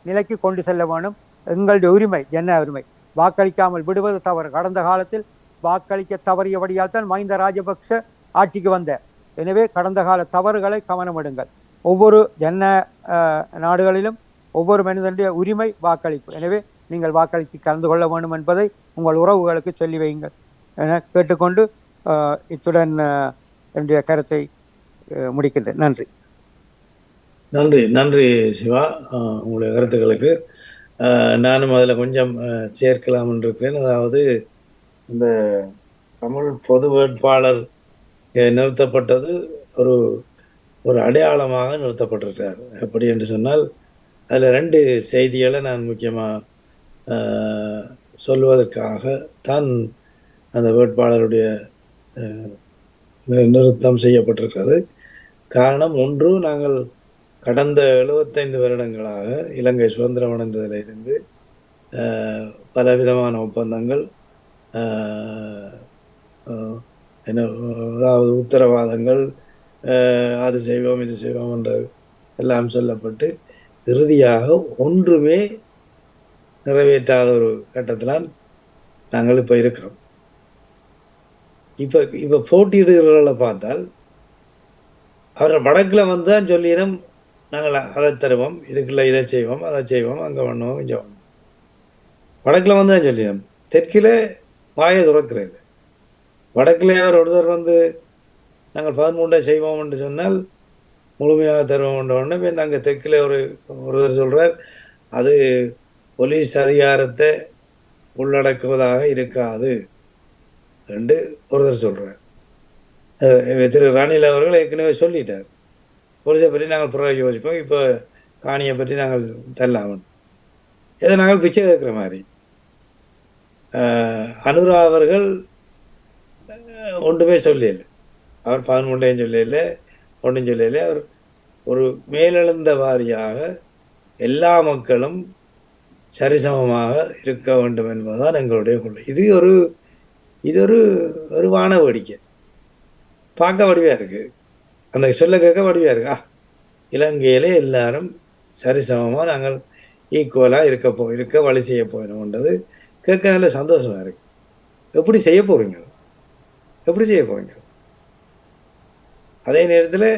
நிலைக்கு கொண்டு செல்ல வேண்டும். எங்களுடைய உரிமை, ஜன உரிமை. வாக்களிக்காமல் விடுவது தவறு. கடந்த காலத்தில் வாக்களிக்க தவறியபடியால் தான் மஹிந்த ராஜபக்ஷ ஆட்சிக்கு வந்தார். எனவே கடந்த கால தவறுகளை கவனம் எடுங்கள். ஒவ்வொரு ஜன நாடுகளிலும் ஒவ்வொரு மனிதனுடைய உரிமை வாக்களிப்பு. எனவே நீங்கள் வாக்களித்து கலந்து கொள்ள வேண்டும் என்பதை உங்கள் உறவுகளுக்கு சொல்லி வையுங்கள் என கேட்டுக்கொண்டு இத்துடன் என்னுடைய கருத்தை முடிக்கின்றேன். நன்றி. நன்றி நன்றி சிவா, உங்களுடைய கருத்துக்களுக்கு. நானும் அதில் கொஞ்சம் சேர்க்கலாம் இருக்கிறேன். அதாவது இந்த தமிழ் பொது வேட்பாளர் நிறுத்தப்பட்டது ஒரு ஒரு அடையாளமாக நிறுத்தப்பட்டிருக்கிறார். எப்படி என்று சொன்னால் அதில் 2 செய்திகளை நான் முக்கியமாக சொல்வதற்காக தான் அந்த வேட்பாளருடைய நிறுத்தம் செய்யப்பட்டிருக்கிறது. காரணம் ஒன்று, நாங்கள் கடந்த 75 வருடங்களாக இலங்கை சுதந்திரம் அடைந்ததிலிருந்து பலவிதமான ஒப்பந்தங்கள், அதாவது உத்தரவாதங்கள், அது செய்வோம் இது செய்வோம் என்ற எல்லாம் சொல்லப்பட்டு இறுதியாக ஒன்றுமே நிறைவேற்றாத ஒரு கட்டத்தில் நாங்கள் இப்போ இருக்கிறோம். இப்போ போட்டியிடுகிறவர்களை பார்த்தால் அவரை வடக்கில் வந்து தான் சொல்லிடும், நாங்கள் அதை தருவோம், இதுக்குள்ள இதை செய்வோம், அதை செய்வோம், அங்கே பண்ணுவோம், இங்கே பண்ணுவோம். வடக்கில் வந்து தான் சொல்லிடும். தெற்கில் வாயை துறக்கிறது. வடக்கில் அவர் ஒருத்தர் வந்து நாங்கள் 13 செய்வோம் என்று சொன்னால் முழுமையாக தருவோம் உடனே இப்போ நாங்கள் தெற்கில் ஒருவர் சொல்கிறார், அது போலீஸ் அதிகாரத்தை உள்ளடக்குவதாக இருக்காது என்று ஒருத்தர் சொல்கிறார். திரு ரணில் அவர்கள் ஏற்கனவே சொல்லிட்டார், போலீஸை பற்றி நாங்கள் பிறகு யோசிப்போம், இப்போ காணியை பற்றி நாங்கள் தரலாமன். இதை நாங்கள் பிச்சை கேட்குற மாதிரி. அனுரா அவர்கள் ஒன்றுமே சொல்லல, அவர் 13 சொல்லல, ஒன்றும் சொல்லல. அவர் ஒரு மேலெழுந்த வாரியாக எல்லா மக்களும் சரிசமமாக இருக்க வேண்டும் என்பதுதான் எங்களுடைய கொள்கை. இது ஒரு வான வேடிக்கை, பார்க்க வடிவாக இருக்குது. அந்த சொல்ல கேட்க வடிவா இருக்கா, இலங்கையிலே எல்லாரும் சரிசமமாக நாங்கள் ஈக்குவலாக இருக்க வழி செய்ய போயிடணுன்றது கேட்க நல்ல சந்தோஷமா இருக்கு. எப்படி செய்ய போறீங்க? எப்படி செய்ய போறீங்க? அதே நேரத்தில்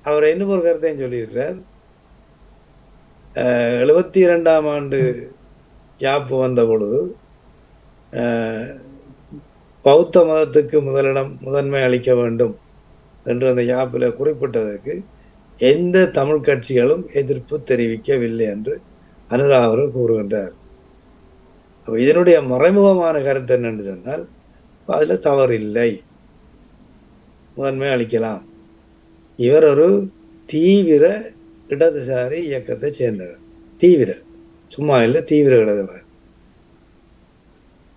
அவர் இன்னும் ஒரு கருத்தையும் சொல்லியிருக்கிறார். 72ஆம் ஆண்டு யாப்பு வந்த பொழுது பௌத்த மதத்துக்கு முதன்மை அளிக்க வேண்டும் என்று அந்த யாப்பில் குறிப்பிட்டதற்கு எந்த தமிழ் கட்சிகளும் எதிர்ப்பு தெரிவிக்கவில்லை என்று அனுரா அவர்கள் கூறுகின்றார். அப்போ இதனுடைய மறைமுகமான கருத்து என்னென்று சொன்னால், அதில் தவறில்லை, முதன்மை அளிக்கலாம். இவர் ஒரு தீவிர இடதுசாரி இயக்கத்தை சேர்ந்தவர், தீவிர, சும்மா இல்லை, தீவிர இடதுசாரி.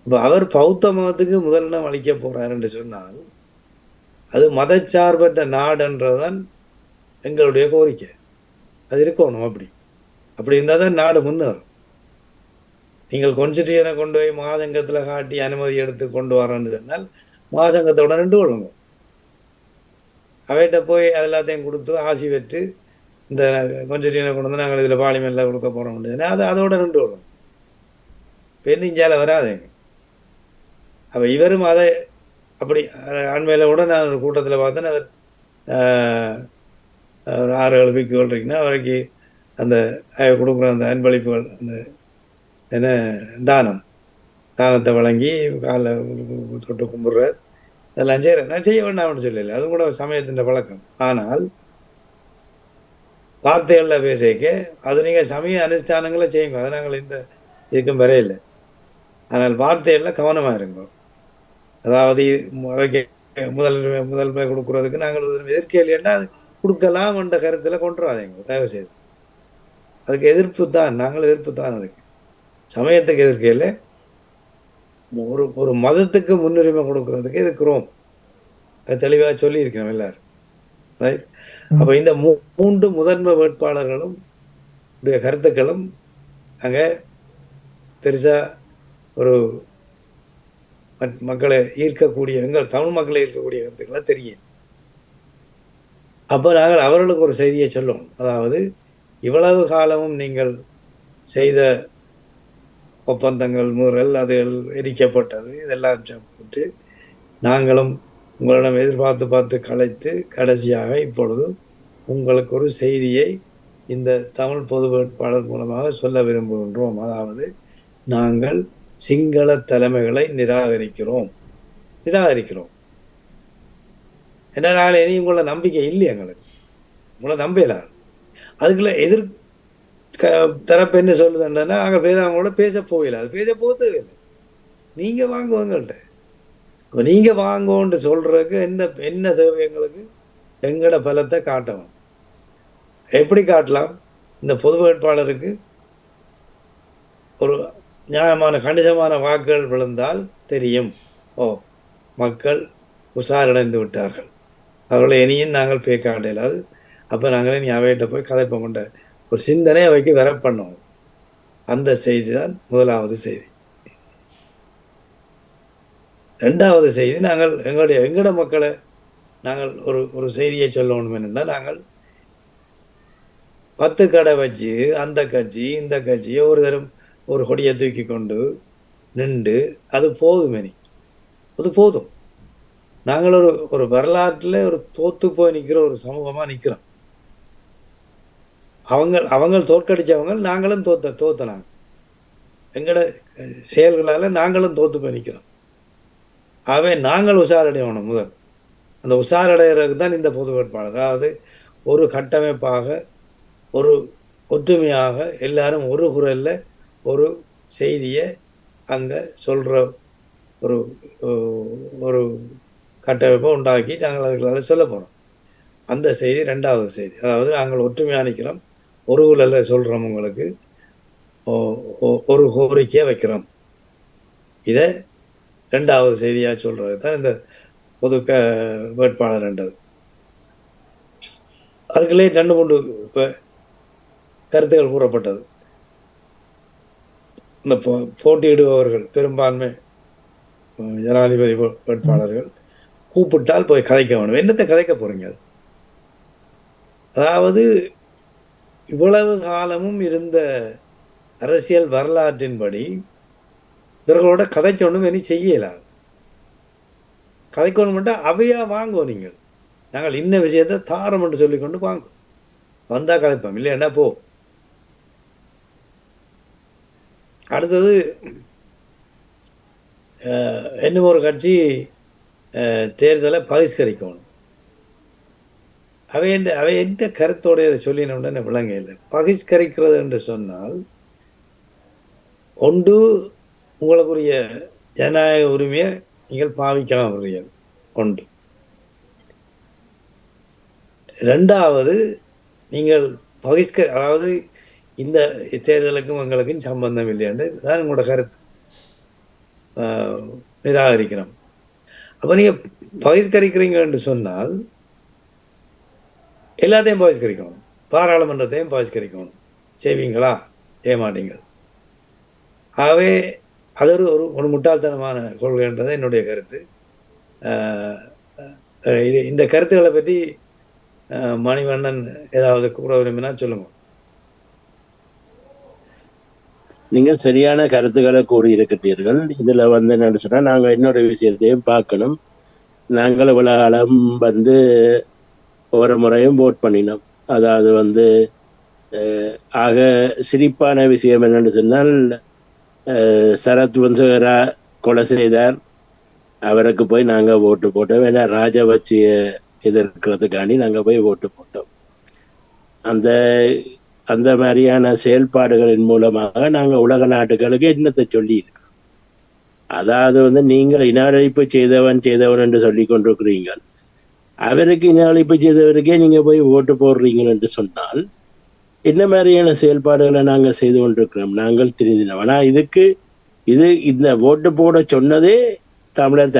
இப்போ அவர் பௌத்த மதத்துக்கு முதலிடம் அளிக்க போறார் என்று சொன்னால் அது மதச்சார்பற்ற நாடுன்றதான் எங்களுடைய கோரிக்கை. அது இருக்கணும். அப்படி இருந்தால் தான் நாடு முன்னேறும். நீங்கள் கான்ஸ்டிடியூஷனை கொண்டு போய் மகாசங்கத்தில் காட்டி அனுமதி எடுத்து கொண்டு வரேன்னு சொன்னால் மகாசங்கத்தோட நின்று கொள்ளுங்க. அவைகிட்ட போய் எல்லாத்தையும் கொடுத்து ஆசி பெற்று இந்த கான்ஸ்டிடியூஷனை கொண்டு வந்து நாங்கள் இதில் பார்லிமெண்ட்டில் கொடுக்க போகிறோம், அதோட நின்று கொள்ளுங்க. பெருஞ்சால வராதுங்க. அப்போ இவரும் அதை அப்படி அண்மையில் கூட நான் ஒரு கூட்டத்தில் பார்த்தேன். அவர் ஒரு 6-7 வீக்குகள் இருக்குன்னா அவருக்கு அந்த கொடுக்குற அந்த அன்பளிப்புகள், அந்த என்ன தானத்தை வழங்கி காலில் தொட்டு கும்பிட்றார், அதெல்லாம் செய்கிறேன். நான் செய்ய வேண்டாம்னு சொல்லலை, அதுவும் கூட சமயத்தின் பழக்கம். ஆனால் வார்த்தைகளில் பேசிக்க அது நீங்கள் சமய அனுஷ்டானங்களை செய்யுங்க, அதை நாங்கள் இந்த இதுக்கும் வரையில்லை. ஆனால் வார்த்தைகளில் கவனமாக இருங்கோ. அதாவது அவைக்கு முதன்மை கொடுக்குறதுக்கு நாங்கள் எதிர்க்க இல்லைன்னா அது கொடுக்கலாம் என்ற கருத்தில் கொண்டு வராதீங்க தயவு செய்து. அதுக்கு எதிர்ப்பு தான், நாங்கள் எதிர்ப்பு தான். அதுக்கு சமயத்துக்கு எதிர்க்கையில் ஒரு மதத்துக்கு முன்னுரிமை கொடுக்கறதுக்கு எதிர்க்கிறோம். அது தெளிவாக சொல்லியிருக்கிறோம் எல்லாரும், ரைட்? அப்போ இந்த 3 முதன்மை வேட்பாளர்களும் உடைய கருத்துக்களும் அங்கே பெருசாக ஒரு மக்களை ஈர்க்கக்கூடிய, எங்கள் தமிழ் மக்களை ஈர்க்கக்கூடிய கருத்துக்களை தெரியும். அப்போ நாங்கள் அவர்களுக்கு ஒரு செய்தியை சொல்லணும். அதாவது இவ்வளவு காலமும் நீங்கள் செய்த ஒப்பந்தங்கள், மீறல், அது எரிக்கப்பட்டது, இதெல்லாம் சாப்பிட்டு நாங்களும் உங்களிடம் எதிர்பார்த்து கலைத்து கடைசியாக இப்பொழுது உங்களுக்கு ஒரு செய்தியை இந்த தமிழ் பொது வேட்பாளர் மூலமாக சொல்ல விரும்புகின்றோம். அதாவது நாங்கள் சிங்கள தலைமைகளை நிராகரிக்கிறோம். ஏன்னா நாங்கள் இனி உங்களை நம்பிக்கை இல்லை, எங்களுக்கு உங்களை நம்பலாது. அதுக்குள்ள தரப்பு என்ன சொல்லுதுன்னா அங்கே அவங்களோட பேச போகல, அது பேச போகவே. நீங்கள் வாங்குவாங்கள்ட்ட, இப்போ நீங்கள் வாங்குவோன்னு சொல்கிறதுக்கு என்ன தேவை எங்களுக்கு? எங்களோட பலத்தை காட்டணும். எப்படி காட்டலாம்? இந்த பொது வேட்பாளருக்கு ஒரு நியாயமான கணிசமான வாக்குகள் விழுந்தால் தெரியும், ஓ மக்கள் உஷாரடைந்து விட்டார்கள், அவர்களை இனியும் நாங்கள் பேக்காட்ட இல்லாது, அப்போ நாங்களே நீ அவையிட்ட போய் கதைப்ப கொண்ட ஒரு சிந்தனை அவைக்கு வர பண்ணோம். அந்த செய்தி தான் முதலாவது செய்தி. 2வது செய்தி, நாங்கள் எங்களோட மக்களை நாங்கள் ஒரு செய்தியை சொல்லணும். என்னென்னா, நாங்கள் 10 கடை வச்சு அந்த கட்சி இந்த கட்சி ஒரு தரம் ஒரு கொடியை தூக்கி கொண்டு நின்று அது போதும், அது போதும். நாங்கள் ஒரு வரலாற்றில் ஒரு தோத்து போய் நிற்கிற ஒரு சமூகமாக நிற்கிறோம். அவங்க தோற்கடிச்சவங்க, நாங்களும் தோத்தனாங்க. எங்களோட செயல்களால் நாங்களும் தோத்து போய் நிற்கிறோம். ஆகவே நாங்கள் உஷாரடையணும். முதல் அந்த உஷாரடைகிறதுக்கு தான் இந்த பொது வேட்பாளர். அதாவது ஒரு கட்டமைப்பாக, ஒரு ஒற்றுமையாக எல்லாரும் ஒரு குரலில் ஒரு செய்தியை அங்கே சொல்கிற ஒரு கட்டமைப்பை உண்டாக்கி நாங்கள் அதுக்களால் சொல்ல போகிறோம். அந்த செய்தி 2வது செய்தி. அதாவது நாங்கள் ஒற்றுமையாக நிற்கிறோம், ஒரு குரலில் சொல்கிறோம், உங்களுக்கு ஒரு கோரிக்கையை வைக்கிறோம். இதை 2வது செய்தியாக சொல்கிறது தான் இந்த பொது வேட்பாளர் என்றது. அதுக்குள்ளே 2-3 இப்போ கருத்துக்கள் கூறப்பட்டது. இந்த போட்டியிடுபவர்கள் பெரும்பான்மை ஜனாதிபதி வேட்பாளர்கள் கூப்பிட்டால் போய் கதைக்க வேணும். என்னத்தை கதைக்க போறீங்க? அதாவது இவ்வளவு காலமும் இருந்த அரசியல் வரலாற்றின்படி இவர்களோட கதைச்சொன்னும் இனி செய்யலாது. கதைக்கொண்டு மட்டும் அவையா வாங்குவோம். நீங்கள் நாங்கள் இன்ன விஷயத்தை தாரம் என்று சொல்லிக்கொண்டு வாங்குவோம். வந்தா கதைப்போம், இல்லையாண்டா போ. அடுத்தது இன்னும் ஒரு கட்சி தேர்தலை பகிஷ்கரிக்கணும். அவை எந்த கருத்தோடைய சொல்லினோட விளங்க இல்லை. பகிஷ்கரிக்கிறது என்று சொன்னால் ஒன்று உங்களுக்குரிய ஜனநாயக உரிமையை நீங்கள் பாவிக்காமல் ஒன்று. ரெண்டாவது, நீங்கள் அதாவது இந்த தேர்தலுக்கும் எங்களுக்கும் சம்பந்தம் இல்லையாண்டு தான் உங்களோட கருத்து நிராகரிக்கிறோம். அப்போ நீங்கள் பகிஷ்கரிக்கிறீங்க என்று சொன்னால் எல்லாத்தையும் பகிஷ்கரிக்கணும், பாராளுமன்றத்தையும் பகிஷ்கரிக்கணும். செய்வீங்களா? செய்ய மாட்டீங்க. ஆகவே அது ஒரு முட்டாள்தனமான கொள்கைன்றது என்னுடைய கருத்து. இந்த கருத்துக்களை பற்றி மணிவண்ணன் ஏதாவது கூட விரும்பினா சொல்லுங்க. நீங்கள் சரியான கருத்துக்களை கூறியிருக்கிறீர்கள். இதுல என்ன சொன்னா, நாங்க இன்னொரு விஷயத்தையும் பார்க்கணும். நாங்கள் இவ்வளவு காலம் ஒவ்வொரு முறையும் ஓட் பண்ணினோம். அதாவது ஆக சிரிப்பான விஷயம் என்னன்னு சொன்னால், சரத் வன்சகரா கொலை செய்தார், அவருக்கு போய் நாங்கள் ஓட்டு போட்டோம். ஏன்னா ராஜபக்சேய எதிர்க்கிறதுக்காண்டி நாங்கள் போய் ஓட்டு போட்டோம். அந்த அந்த மாதிரியான செயல்பாடுகளின் மூலமாக நாங்கள் உலக நாட்டுகளுக்கு என்னத்தை சொல்லி இருக்கோம். அதாவது நீங்கள் இன அழிப்பு செய்தவன் என்று சொல்லி கொண்டிருக்கிறீங்க. அவருக்கு இன அழிப்பு செய்தவருக்கே நீங்க போய் ஓட்டு போடுறீங்க என்று சொன்னால் என்ன மாதிரியான செயல்பாடுகளை நாங்கள் செய்து கொண்டிருக்கிறோம்? நாங்கள் தெரிந்தினோம். ஆனா இந்த ஓட்டு போட சொன்னதே தமிழர்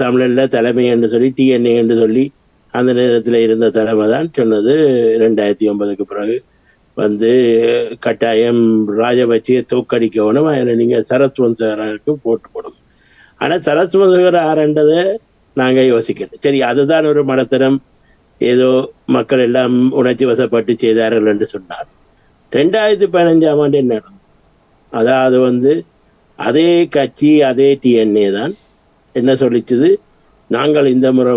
தமிழர்ல தலைமை என்று சொல்லி டிஎன்ஏ என்று சொல்லி அந்த நேரத்தில் இருந்த தலைமை தான் சொன்னது. 2009க்கு பிறகு கட்டாயம் ராஜபக்சேயை தோக்கடிக்கணும், அதில் நீங்கள் சரத் வன்சகருக்கு போட்டு போடணும். ஆனால் சரத் வன்சகர் ஆரண்டதை நாங்கள் யோசிக்கிறோம். சரி, அதுதான் ஒரு மடத்தனம், ஏதோ மக்கள் எல்லாம் உணர்ச்சி வசப்பட்டு செய்தார்கள் என்று சொன்னார். 2015ஆம் ஆண்டு என்ன நடந்தது? அதாவது அதே கட்சி அதே டிஎன்ஏ தான் என்ன சொல்லிச்சது, நாங்கள் இந்த முறை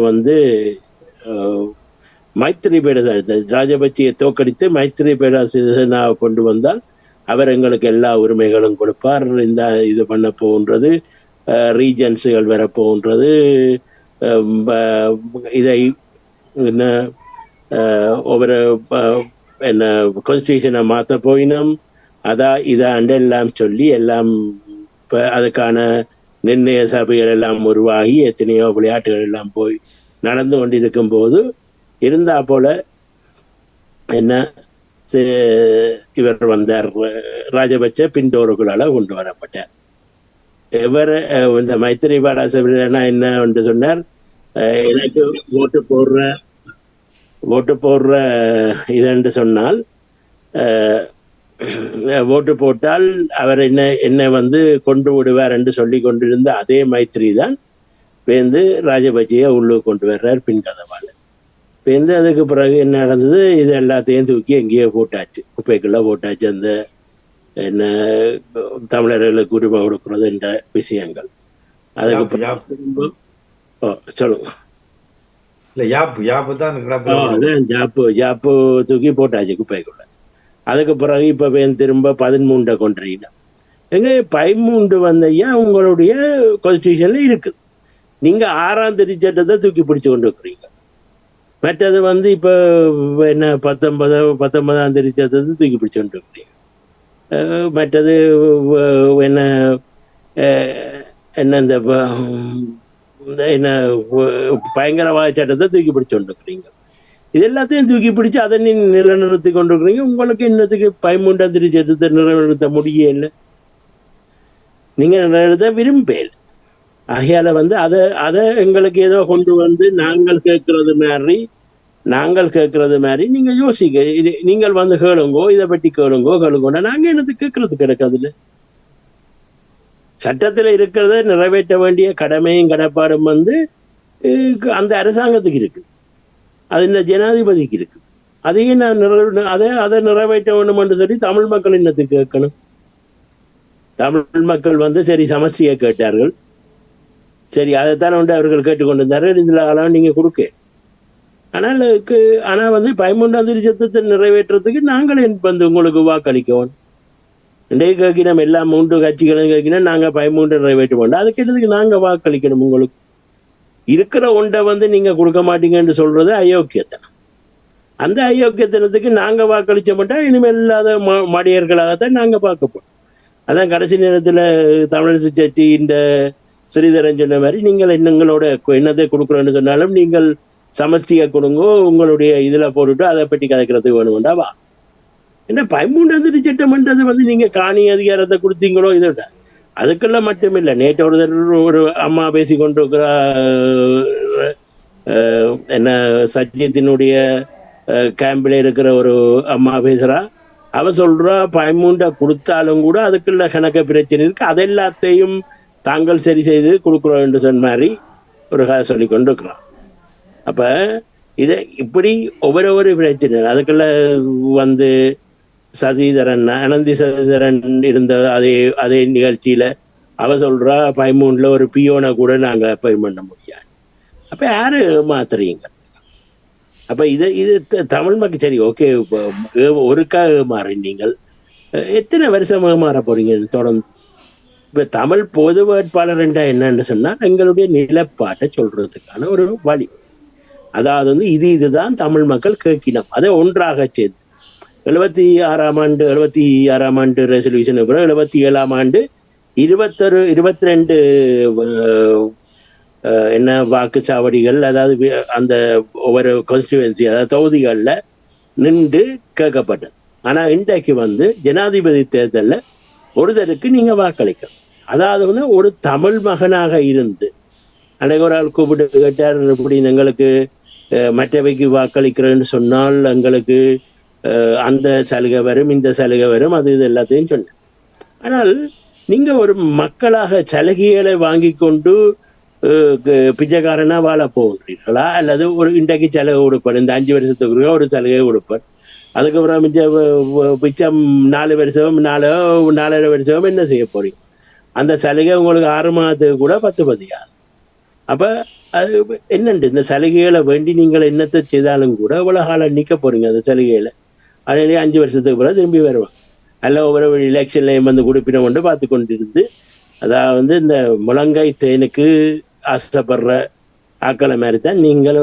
மைத்திரிபேட ராஜபக்சேயை தோக்கடித்து மைத்திரிபேட சிறிசேனாவை கொண்டு வந்தால் அவர் எங்களுக்கு எல்லா உரிமைகளும் கொடுப்பார், இந்த இது பண்ண போகின்றது, ரீஜன்ஸுகள் வரப்போகின்றது, இதை என்ன ஒவ்வொரு என்ன கான்ஸ்டியூஷனை மாற்ற போயினோம், இதாண்டு எல்லாம் சொல்லி எல்லாம் இப்போ அதுக்கான நிர்ணய சபைகள் எல்லாம் உருவாகி எத்தனையோ விளையாட்டுகள் எல்லாம் போய் நடந்து கொண்டிருக்கும் போது இருந்தா போல என்ன இவர் வந்தார், ராஜபக்சே பின்தோறுகளால் கொண்டு வரப்பட்டார். இவர் இந்த மைத்திரிபால சிறிசேனா என்ன என்று சொன்னார், எனக்கு ஓட்டு போடுற இதென்று சொன்னால் ஓட்டு போட்டால் அவர் என்னை கொண்டு விடுவார் என்று சொல்லி கொண்டிருந்த அதே மைத்திரி தான் ராஜபக்சேயை உள்ளுக்கு கொண்டு வர்றார் பின்கதவால். அதுக்கு பிறகு என்ன நடந்தது, இது எல்லாத்தையும் தூக்கி எங்கேயோ போட்டாச்சு, குப்பைக்குள்ள போட்டாச்சு. அந்த என்ன தமிழர்களுக்கு உரிமை கொடுக்கிறது என்ற விஷயங்கள். அதுக்கு பிறகு சொல்லுங்க, ஜாப்பு தூக்கி போட்டாச்சு குப்பைக்குள்ள. அதுக்கு பிறகு இப்ப திரும்ப 13 கொண்டுறீங்க. எங்க 13 வந்தையா உங்களுடைய கான்ஸ்டியூஷன்ல இருக்குது. நீங்க 6ஆம் திருச்சட்டத்தை தூக்கி பிடிச்சு கொண்டு இருக்கிறீங்க. மற்றது இப்ப என்ன 19ஆம் திருச்சட்டத்தை தூக்கி பிடிச்சு கொண்டு இருக்கிறீங்க. மற்றது என்ன இந்த என்ன பயங்கரவாத சட்டத்தை தூக்கி பிடிச்சு கொண்டு இருக்கிறீங்க. இது எல்லாத்தையும் தூக்கி பிடிச்சு அதை நிலைநிறுத்தி கொண்டிருக்கிறீங்க. உங்களுக்கு இன்னத்துக்கு 13ஆம் திருச்சட்டத்தை நிலைநிறுத்த முடியல, நீங்க நிலைநிறுத்த விரும்பல. ஆகையால அதை எங்களுக்கு ஏதோ கொண்டு நாங்கள் கேட்கறது மாதிரி நீங்க யோசிக்க, நீங்கள் கேளுங்கோ, இதை பற்றி கேளுங்கோன்னா நாங்க என்னது கேட்கறது கிடைக்காதுல்ல. சட்டத்துல இருக்கிறத நிறைவேற்ற வேண்டிய கடமையும் கடப்பாடும் அந்த அரசாங்கத்துக்கு இருக்கு. அது இந்த ஜனாதிபதிக்கு இருக்கு. அதையும் நான் அதை நிறைவேற்ற வேண்டும் என்று சொல்லி தமிழ் மக்கள் என்னத்துக்கு கேட்கணும்? தமிழ் மக்கள் வந்து சரி சமஸ்டியை கேட்டார்கள், சரி அதைத்தான் வந்து அவர்கள் கேட்டுக்கொண்டிருந்தார்கள். இதில் அளவு நீங்கள் கொடுக்க ஆனால் வந்து 13ஆம் தேதி சட்டத்தை நிறைவேற்றுறதுக்கு நாங்களே வந்து உங்களுக்கு வாக்களிக்கணும். இன்றைக்கு கேட்கணும் எல்லா 3 கட்சிகளும் கேட்கணும் நாங்கள் 13 நிறைவேற்ற மாட்டோம். அதுக்கு என்னதுக்கு நாங்கள் வாக்களிக்கணும்? உங்களுக்கு இருக்கிற ஒன்றை வந்து நீங்கள் கொடுக்க மாட்டீங்கன்னு சொல்றது அயோக்கியத்தனம். அந்த அயோக்கியத்தனத்துக்கு நாங்கள் வாக்களிச்ச மாட்டோம். இனிமேல் இல்லாத மடியர்களாகத்தான் நாங்கள் பார்க்கப்போம். அதான் கடைசி நேரத்தில் தமிழரசு கட்சி இந்த ஸ்ரீதரன் சொன்ன மாதிரி நீங்கள் எங்களோட என்னத்தை கொடுக்குறோன்னு சொன்னாலும் நீங்கள் சமஸ்டியை கொடுங்கோ, உங்களுடைய இதில் போட்டுட்டு அதை பற்றி கதைக்கிறதுக்கு வேணும்டா வா. என்ன 13ஆம் தேதி சட்டம்ன்றது வந்து நீங்கள் காணி அதிகாரத்தை கொடுத்தீங்களோ இதோட அதுக்கெல்லாம் மட்டும் இல்லை. நேற்று ஒரு அம்மா பேசி கொண்டிருக்கிற என்ன சத்தியத்தினுடைய கேம்பில் இருக்கிற ஒரு அம்மா பேசுகிறா. அவ சொல்றா 13 கொடுத்தாலும் கூட அதுக்குள்ள கணக்க பிரச்சனை இருக்கு, அது எல்லாத்தையும் தாங்கள் சரி செய்து கொடுக்குறோம் என்று சொன்ன மாதிரி ஒரு கதை சொல்லி கொண்டு இருக்கிறான். அப்ப இதை இப்படி ஒவ்வொரு பிரச்சனை அதுக்குள்ள வந்து சசிதரன் அனந்தி சசிதரன் இருந்த அதே நிகழ்ச்சியில அவ சொல்றா 13 ஒரு பியோனை கூட நாங்க அப்பாயின் பண்ண முடியாது. அப்ப யாரு மாத்துறீங்க? அப்ப இது தமிழ் மக்கள் சரி ஓகே ஒருக்காக மாறி நீங்கள் எத்தனை வருஷமாக மாற போறீங்க தொடர்ந்து? இப்ப தமிழ் பொது வேட்பாளர் என்றா என்னன்னு சொன்னா எங்களுடைய நிலப்பாட்டை சொல்றதுக்கான ஒரு வழி. அதாவது வந்து இதுதான் தமிழ் மக்கள் கேட்கினோம். அதை ஒன்றாக சேர்ந்து 76ஆம் ஆண்டு ரெசல்யூஷன் 77ஆம் ஆண்டு 22 என்ன வாக்குச்சாவடிகள், அதாவது அந்த ஒவ்வொரு கான்ஸ்டிடுவன்சி அதாவது தொகுதிகளில் நின்று கேட்கப்பட்டது. ஆனால் இன்றைக்கு வந்து ஜனாதிபதி தேர்தலில் ஒருத்தருக்கு நீங்கள் வாக்களிக்கணும். அதாவது வந்து ஒரு தமிழ் மகனாக இருந்து அன்றைக்கு ஒரு ஆள் கூப்பிட்டு கேட்டார், இப்படி எங்களுக்கு மற்றவைக்கு வாக்களிக்கிறேன்னு சொன்னால் எங்களுக்கு அந்த சலுகை வரும் இந்த சலுகை வரும் அது இது எல்லாத்தையும் சொன்னேன். ஆனால் நீங்கள் ஒரு மக்களாக சலுகைகளை வாங்கி கொண்டு பிச்சைக்காரனா வாழ போகிறீர்களா? அல்லது ஒரு இன்றைக்கு சலுகை கொடுப்பார், இந்த 5 வருஷத்துக்கு ஒரு சலுகை கொடுப்பார், அதுக்கப்புறம் மிச்சம் 4 வருஷம் 4.5 வருஷம் என்ன செய்ய போறீங்க? அந்த சலுகை உங்களுக்கு 6 மாதத்துக்கு கூட 10 பதியாது. அப்ப அது என்னண்டு இந்த சலுகைகளை வேண்டி நீங்கள் என்னத்தை செய்தாலும் கூட இவ்வளவு காலம் நிற்க போறீங்க அந்த சலுகையில. அதனாலே 5 வருஷத்துக்கு பிறகு திரும்பி வருவாங்க. அல்ல ஒவ்வொரு எலெக்ஷன்லையும் வந்து கொடுப்பினம் கொண்டு பார்த்து கொண்டிருந்து அதாவது இந்த முழங்காய் தேனுக்கு ஆசைப்படுற ஆக்களை மாதிரி தான் நீங்கள்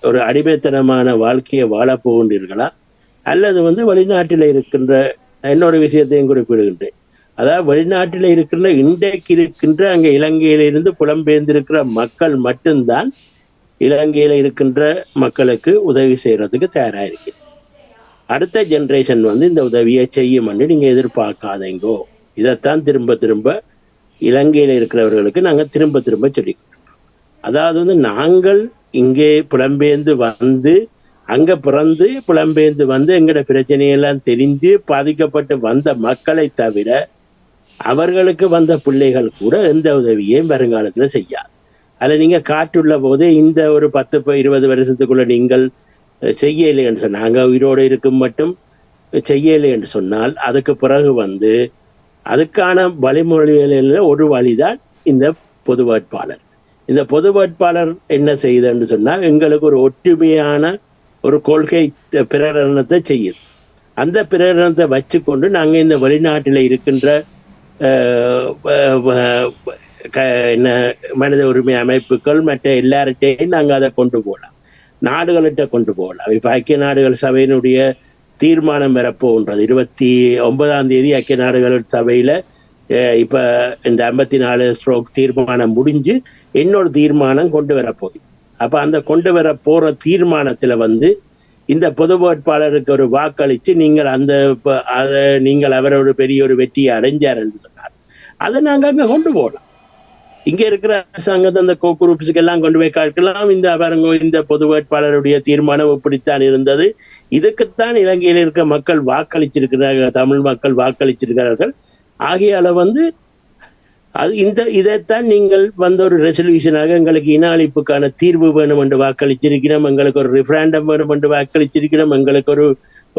ஒரு அடிமைத்தனமான வாழ்க்கையை வாழப் போகின்றீர்களா? அல்லது வந்து வெளிநாட்டில் இருக்கின்ற இன்னொரு விஷயத்தையும் குறிப்பிடுகின்றேன். அதாவது வெளிநாட்டில் இருக்கின்ற இன்றைக்கு இருக்கின்ற அங்கே இலங்கையிலிருந்து புலம்பெயர்ந்திருக்கிற மக்கள் மட்டும்தான் இலங்கையில் இருக்கின்ற மக்களுக்கு உதவி செய்யறதுக்கு தயாராக இருக்கு. அடுத்த ஜென்ரேஷன் வந்து இந்த உதவியை செய்யும் என்று நீங்கள் எதிர்பார்க்காதீங்கோ. இதைத்தான் திரும்ப திரும்ப இலங்கையில் இருக்கிறவர்களுக்கு நாங்கள் திரும்ப திரும்ப சொல்லிக்கிறோம். அதாவது வந்து நாங்கள் இங்கே புலம்பெயர்ந்து வந்து அங்கே பிறந்து புலம்பெயர்ந்து வந்து எங்களோட பிரச்சனையெல்லாம் தெரிஞ்சு பாதிக்கப்பட்டு வந்த மக்களை தவிர அவர்களுக்கு வந்த பிள்ளைகள் கூட எந்த உதவியையும் வருங்காலத்தில் செய்யாது. அதில் நீங்கள் காட்டுள்ள போதே இந்த ஒரு 10-20 வருஷத்துக்குள்ள நீங்கள் செய்யலை என்று சொன்னால், நாங்கள் உயிரோடு இருக்கும் மட்டும் செய்யலை என்று சொன்னால் அதுக்கு பிறகு வந்து அதுக்கான வழிமொழிகளில் ஒரு வழிதான் இந்த பொது வேட்பாளர். இந்த பொது வேட்பாளர் என்ன செய்யுதுன்னு சொன்னால் எங்களுக்கு ஒரு ஒற்றுமையான ஒரு கொள்கை பிரகடனத்தை செய்யுது. அந்த பிரகடனத்தை வச்சு கொண்டு நாங்கள் இந்த வெளிநாட்டில் இருக்கின்ற என்ன மனித உரிமை அமைப்புகள் மற்ற எல்லார்ட்டையும் நாங்கள் அதை கொண்டு போகலாம், நாடுகள்கிட்ட கொண்டு போகலாம். இப்போ ஐக்கிய நாடுகள் சபையினுடைய தீர்மானம் வரப்போன்றது 29ஆம் தேதி ஐக்கிய நாடுகள் சபையில் இப்போ இந்த 54 தீர்மானம் முடிஞ்சு இன்னொரு தீர்மானம் கொண்டு வரப்போகுது. அப்போ அந்த கொண்டு வர போகிற தீர்மானத்தில் வந்து இந்த பொது வேட்பாளருக்கு ஒரு வாக்களித்து நீங்கள் அவரை ஒரு பெரிய ஒரு வெற்றியை அடைஞ்சார் என்று சொன்னார். அதை நாங்கள் அங்கே கொண்டு போகலாம். இங்கே இருக்கிற அரசாங்கத்தை அந்த குரூப்ஸுக்கு எல்லாம் கொண்டு போய் காட்டலாம். இந்த பொது வேட்பாளருடைய தீர்மானம் இப்படித்தான் இருந்தது, இதுக்குத்தான் இலங்கையில் இருக்க மக்கள் வாக்களிச்சிருக்கிறார்கள், தமிழ் மக்கள் வாக்களிச்சிருக்கிறார்கள். ஆகையால வந்து இதைத்தான் நீங்கள் வந்த ஒரு ரெசல்யூஷனாக எங்களுக்கு இன அழிப்புக்கான தீர்வு வேணும் என்று வாக்களிச்சிருக்கிறோம், எங்களுக்கு ஒரு ரிஃபரண்டம் வேணும் என்று வாக்களிச்சிருக்கிறோம், எங்களுக்கு ஒரு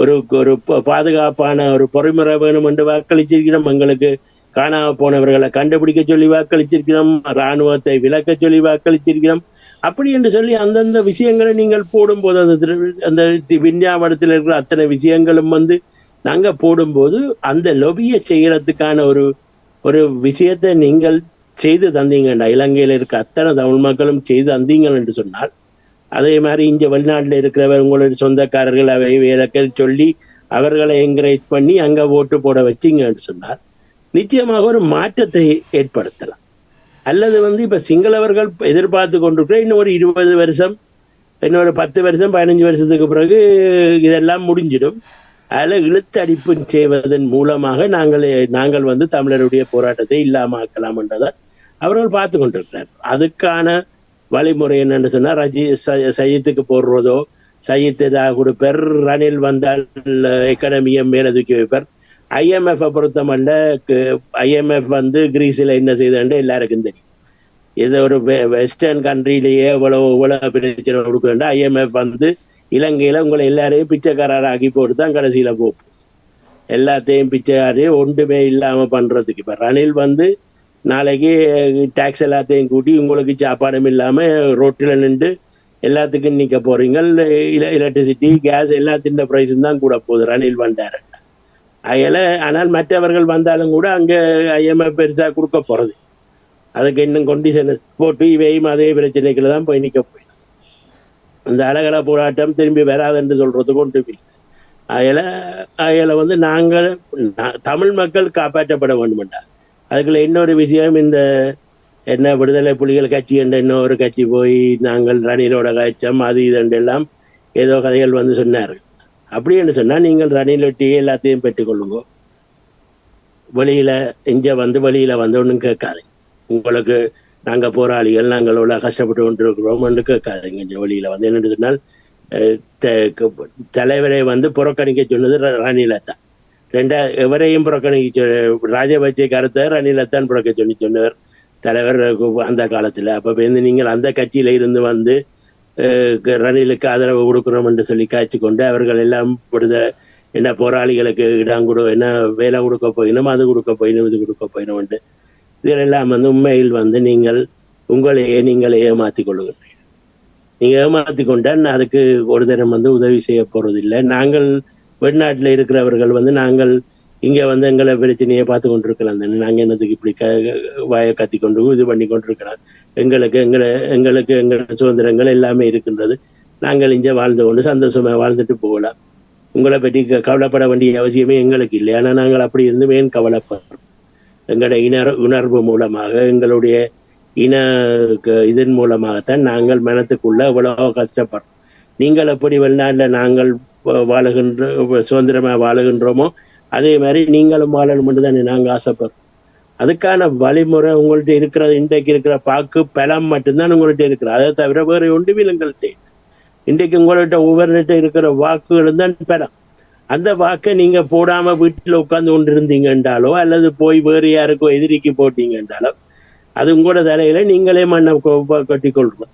ஒரு ஒரு பாதுகாப்பான ஒரு பொறிமுறை வேணும் என்று வாக்களிச்சிருக்கிறோம், எங்களுக்கு காணாம போனவர்களை கண்டுபிடிக்க சொல்லி வாக்களிச்சிருக்கிறோம், இராணுவத்தை விலக்க சொல்லி வாக்களிச்சிருக்கிறோம். அப்படி என்று சொல்லி அந்தந்த விஷயங்களை நீங்கள் போடும்போது அந்த விஞ்ஞாபனத்தில் இருக்கிற அத்தனை விஷயங்களும் நாங்க போடும்போது அந்த லொபியை செய்யறதுக்கான ஒரு விஷயத்தை நீங்கள் செய்து தந்தீங்கண்டா, இலங்கையில் இருக்க அத்தனை தமிழ் மக்களும் செய்து தந்தீங்கள் என்று சொன்னால், அதே மாதிரி இங்க வெளிநாட்டில் இருக்கிறவர் உங்களுடைய சொந்தக்காரர்கள் அவை வேலைக்கள் சொல்லி அவர்களை என்கரேஜ் பண்ணி அங்க ஓட்டு போட வச்சிங்கன்னு சொன்னால் நிச்சயமாக ஒரு மாற்றத்தை ஏற்படுத்தலாம். அல்லது இப்ப சிங்களவர்கள் எதிர்பார்த்து கொண்டிருக்கிற இன்னொரு 20 வருஷம், இன்னொரு 10 வருஷம் 15 வருஷத்துக்கு பிறகு இதெல்லாம் முடிஞ்சிடும், அதில் இழுத்தடிப்பு செய்வதன் மூலமாக நாங்கள் தமிழருடைய போராட்டத்தை இல்லாமல் ஆக்கலாம் என்றதான் அவர்கள் பார்த்து கொண்டிருக்கிறார். அதுக்கான வழிமுறை என்னன்னு சொன்னால், சையத்துக்கு போடுறதோ, சையத்து கொடுப்பார், ரணில் வந்தால் எக்கனமியை மேலே தூக்கி வைப்பார். IMF பொறுத்தமல்ல, IMF கிரீஸில் என்ன செய்தான்னு எல்லாருக்கும் தெரியும். இது ஒரு வெஸ்டர்ன் கண்ட்ரிலேயே இவ்வளோ பிரச்சனை கொடுக்க வேண்டாம். IMF இலங்கையில உங்களை எல்லாரையும் பிச்சைக்காரராகி போட்டு தான் கடைசியில போகும், எல்லாத்தையும் பிச்சைக்காரையும் ஒன்றுமே இல்லாம பண்றதுக்கு. இப்ப ரணில் நாளைக்கு டாக்ஸ் எல்லாத்தையும் கூட்டி உங்களுக்கு சாப்பாடும் இல்லாம ரோட்டில் நின்று எல்லாத்துக்கும் நிக்க போறீங்க. எலக்ட்ரிசிட்டி, கேஸ் எல்லாத்தின் பிரைஸும் தான் கூட போகுது ரணில் வந்தாரு. ஆனால் மற்றவர்கள் வந்தாலும் கூட அங்க IMF பெருசா கொடுக்க போறது, அதுக்கு இன்னும் கண்டிஷன் போட்டு இவையும் அதே பிரச்சனைக்குள்ள தான் போய் நிக்க போய் அந்த அழகல போராட்டம் திரும்பி வராது என்று சொல்றதுக்கு ஒன்று இல்லை. அதில் நாங்கள் தமிழ் மக்கள் காப்பாற்றப்பட வேண்டுமெண்டா. அதுக்குள்ள இன்னொரு விஷயம், இந்த என்ன விடுதலை புலிகள் கட்சி என்ற இன்னொரு கட்சி போய் நாங்கள் ரணிலோட கட்சம் அது இது எல்லாம் ஏதோ கதைகள் சொன்னார்கள். அப்படி என்று சொன்னால் நீங்கள் ரணிலொட்டியே எல்லாத்தையும் பெற்றுக்கொள்ளுங்க, வெளியில வெளியில ஒன்றும் கேட்காது. உங்களுக்கு நாங்கள் போராளிகள், நாங்கள் எவ்வளோ கஷ்டப்பட்டு கொண்டிருக்கிறோம் என்று கேட்காதுங்க. இங்கே வெளியில என்னென்னு சொன்னால், தலைவரை புறக்கணிக்க சொன்னது ரணிலத்தான். எவரையும் புறக்கணிக்க ராஜபக்சே கருத்தை ரணிலத்தான் புறக்க சொன்னவர் தலைவர் அந்த காலத்தில். அப்போ நீங்கள் அந்த கட்சியில இருந்து ரணிலுக்கு ஆதரவு கொடுக்குறோம் என்று சொல்லி காய்ச்சி கொண்டு அவர்கள் எல்லாம் என்ன போராளிகளுக்கு இடம் என்ன வேலை கொடுக்க போயினும், அது கொடுக்க போயினும், இது கொடுக்க போயினும் என்று இதெல்லாம் உண்மையில் நீங்கள் உங்களையே நீங்களே ஏமாத்தி கொள்ளுகின்றீர்கள். நீங்க ஏமாத்தி கொண்டால் அதுக்கு ஒரு தினம் உதவி செய்ய போறதில்லை. நாங்கள் வெளிநாட்டில் இருக்கிறவர்கள் நாங்கள் இங்க எங்களை பிரச்சனையை பார்த்து கொண்டிருக்கலாம் தானே, நாங்க என்னதுக்கு இப்படி வாயை கத்தி கொண்டு இது பண்ணி கொண்டிருக்கலாம். எங்களுக்கு எங்கள் சுதந்திரங்கள் எல்லாமே இருக்கின்றது, நாங்கள் இங்கே வாழ்ந்து கொண்டு சந்தோஷமா வாழ்ந்துட்டு போகலாம். உங்களை பற்றி கவலைப்பட வேண்டிய அவசியமே எங்களுக்கு இல்லை. ஆனால் நாங்கள் அப்படி இருந்து மேன் கவலைப்படுறோம். எங்களுடைய உணர்வு மூலமாக, எங்களுடைய இதன் மூலமாகத்தான் நாங்கள் மனத்துக்குள்ள இவ்வளவு கஷ்டப்படுறோம். நீங்கள் எப்படி வெளிநாட்டில் நாங்கள் சுதந்திரமாக வாழுகின்றோமோ அதே மாதிரி நீங்களும் வாழணும் என்று தானே நாங்கள் ஆசைப்படுறோம். அதுக்கான வழிமுறை உங்கள்கிட்ட இருக்கிறது, இன்றைக்கு இருக்கிற பாக்கு பலம் மட்டும்தான் உங்கள்கிட்ட இருக்கிற, அதை தவிர வேறு ஒன்றுமே எங்கள்கிட்ட. இன்றைக்கு உங்கள்கிட்ட ஒவ்வொருகிட்ட இருக்கிற வாக்குகளும் தான் பலம். அந்த வாக்கை நீங்க போடாம வீட்டில் உட்கார்ந்து கொண்டு இருந்தீங்கன்றாலோ அல்லது போய் வேறு யாருக்கோ எதிரிக்கு போட்டீங்கன்றாலோ அது உங்களோட தலையில நீங்களே மண்ணை கொட்டிக்கொள்றோம்.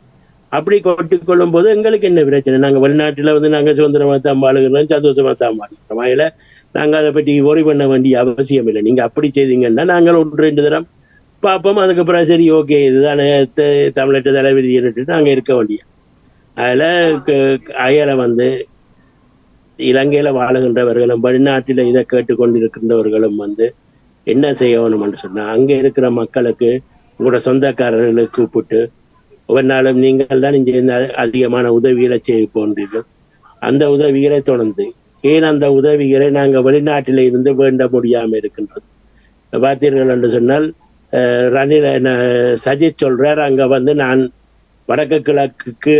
அப்படி கொட்டிக்கொள்ளும் போது எங்களுக்கு என்ன பிரச்சனை? நாங்க வெளிநாட்டுல நாங்க சுதந்திரமா தான் வாழுகிறோம், சந்தோஷமா தான் வாழுகிறோம். அதில் நாங்க அதை பற்றி ஒரி பண்ண வேண்டிய அவசியம் இல்லை. நீங்க அப்படி செய்தீங்கன்னா நாங்கள் 1-2 தரம் பார்ப்போம், அதுக்கப்புறம் சரி ஓகே இதுதானே தமிழ்நாட்டு தலைவிதி நாங்க இருக்க வேண்டிய. அதில் இலங்கையில வாழுகின்றவர்களும் வெளிநாட்டில இதை கேட்டுக்கொண்டிருக்கின்றவர்களும் என்ன செய்யணும் என்று சொன்னா, அங்க இருக்கிற மக்களுக்கு உங்களோட சொந்தக்காரர்களை கூப்பிட்டு ஒவ்வொரு நாளும் நீங்கள் தான் இங்கே அதிகமான உதவிகளை செய்ய போன்றீர்கள், அந்த உதவிகளை தொடர்ந்து ஏன் அந்த உதவிகளை நாங்கள் வெளிநாட்டில இருந்து வேண்ட முடியாம இருக்கின்றது. பார்த்தீர்கள் என்று சொன்னால் ரணில் சஜித் சொல்றார், அங்க நான் வடக்கு கிழக்குக்கு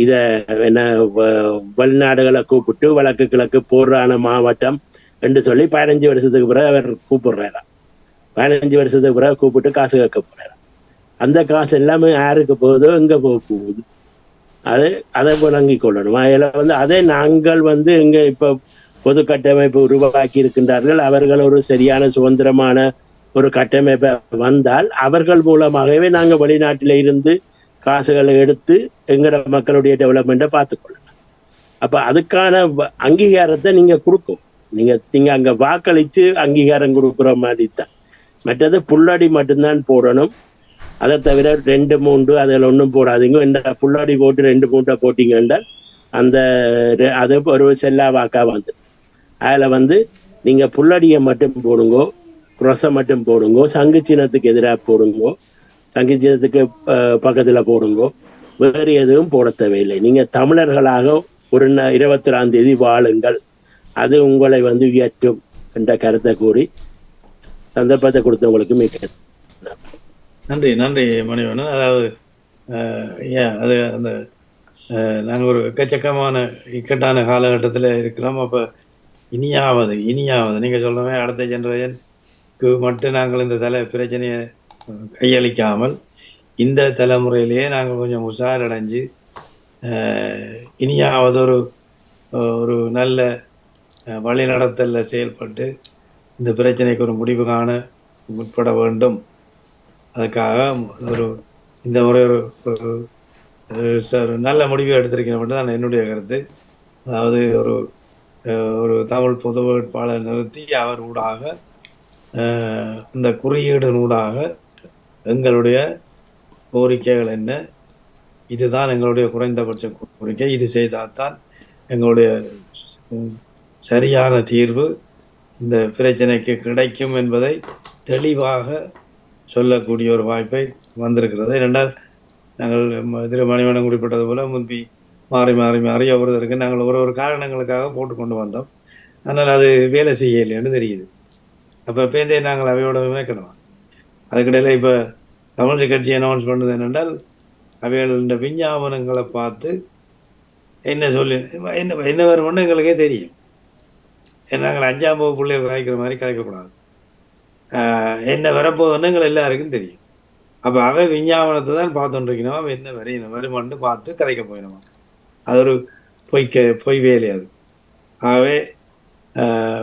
இதை என்ன வெளிநாடுகளை கூப்பிட்டு வடக்கு கிழக்கு போடுறான மாவட்டம் என்று சொல்லி 15 வருஷத்துக்கு பிறகு அவர் கூப்பிடுறாரா. 15 வருஷத்துக்கு பிறகு கூப்பிட்டு காசு கேட்க போறாரா. அந்த காசு எல்லாமே யாருக்கு போகுதோ எங்க போகுது, அதை வழங்கி கொள்ளணும். அதில் அதை நாங்கள் இங்க இப்ப பொது கட்டமைப்பு உருவாக்கி இருக்கின்றார்கள். அவர்கள் ஒரு சரியான சுதந்திரமான ஒரு கட்டமைப்பை வந்தால் அவர்கள் மூலமாகவே நாங்கள் வெளிநாட்டில் இருந்து காசுகளை எடுத்து எங்களோட மக்களுடைய டெவலப்மெண்ட்டை பார்த்துக்கொள்ளலாம். அப்போ அதுக்கான அங்கீகாரத்தை நீங்கள் கொடுக்கும். நீங்கள் அங்கே வாக்களித்து அங்கீகாரம் கொடுக்குற மாதிரி தான். மற்றது புல்லடி மட்டும்தான் போடணும். அதை தவிர 2, 3 அதில் ஒன்றும் போடாதீங்க. இந்த புல்லடி போட்டு 2, 3 போட்டிங்க என்றால் அந்த அது ஒரு செல்லா வாக்கா வந்துடும். அதில் நீங்கள் புல்லடியை மட்டும் போடுங்கோ, குரசை மட்டும் போடுங்கோ, சங்கு சின்னத்துக்கு எதிராக போடுங்கோ, சங்கு சின்னத்துக்கு பக்கத்தில் போடுங்கோ, வேறு எதுவும் போட தேவையில்லை. நீங்கள் தமிழர்களாக ஒரு 21ஆம் தேதி வாழுங்கள், அது உங்களை உயர்த்தும் என்ற கருத்தை கூறி சந்தர்ப்பத்தை கொடுத்தவங்களுக்கு மிக்க நன்றி. நன்றி மணிவண்ணன். அதாவது அது அந்த நாங்கள் ஒரு எக்கச்சக்கமான இக்கட்டான காலகட்டத்தில் இருக்கிறோம். அப்போ இனியாவது நீங்கள் சொல்லுவே அடுத்த ஜெனரேஷனுக்கு மட்டும் நாங்கள் இந்த பிரச்சனையை கையளிக்காமல் இந்த தலைமுறையிலேயே நாங்கள் கொஞ்சம் உஷாரடைஞ்சு இனியாவது ஒரு நல்ல வழிநடத்தலில் செயல்பட்டு இந்த பிரச்சனைக்கு ஒரு முடிவு காண முற்பட வேண்டும். அதுக்காக இந்த முறை ஒரு நல்ல முடிவை எடுத்திருக்கிறேன் மட்டும் தான் என்னுடைய கருத்து. அதாவது ஒரு தமிழ் பொது வேட்பாளர் நிறுத்தி அவர் ஊடாக இந்த குறியீடு ஊடாக எங்களுடைய கோரிக்கைகள் என்ன, இதுதான் எங்களுடைய குறைந்தபட்ச கோரிக்கை, இது செய்தால்தான் எங்களுடைய சரியான தீர்வு இந்த பிரச்சனைக்கு கிடைக்கும் என்பதை தெளிவாக சொல்லக்கூடிய ஒரு வாய்ப்பை வந்திருக்கிறது. ஏனென்றால் நாங்கள் திரு மணிவண்ணன் குறிப்பிட்டது போல முன்பி மாறி ஒருத்தருக்கு நாங்கள் ஒரு காரணங்களுக்காக போட்டுக்கொண்டு வந்தோம். ஆனால் அது வேலை செய்யலைன்னு தெரியுது. அப்போ பேந்தே நாங்கள் அவையோட மேற்கணும். அதுக்கிடையில் இப்போ தமிழ் கட்சி அனௌன்ஸ் பண்ணுது என்னென்றால் அவைகள் இந்த விஞ்ஞாபனங்களை பார்த்து என்ன சொல்லி என்ன வரும்னு எங்களுக்கே தெரியும். நாங்கள் 5ஆம் வகுப்பு பிள்ளைய கலைக்கிற மாதிரி கலைக்கக்கூடாது. என்ன வரப்போகுதுன்னு எங்கள் எல்லாருக்கும் தெரியும். அப்போ அவன் விஞ்ஞாபனத்தை தான் பார்த்துட்டுருக்கணும். அவன் என்ன வருமானு பார்த்து கதைக்க போயிடுவான். அது ஒரு பொய் வேலை அது. ஆகவே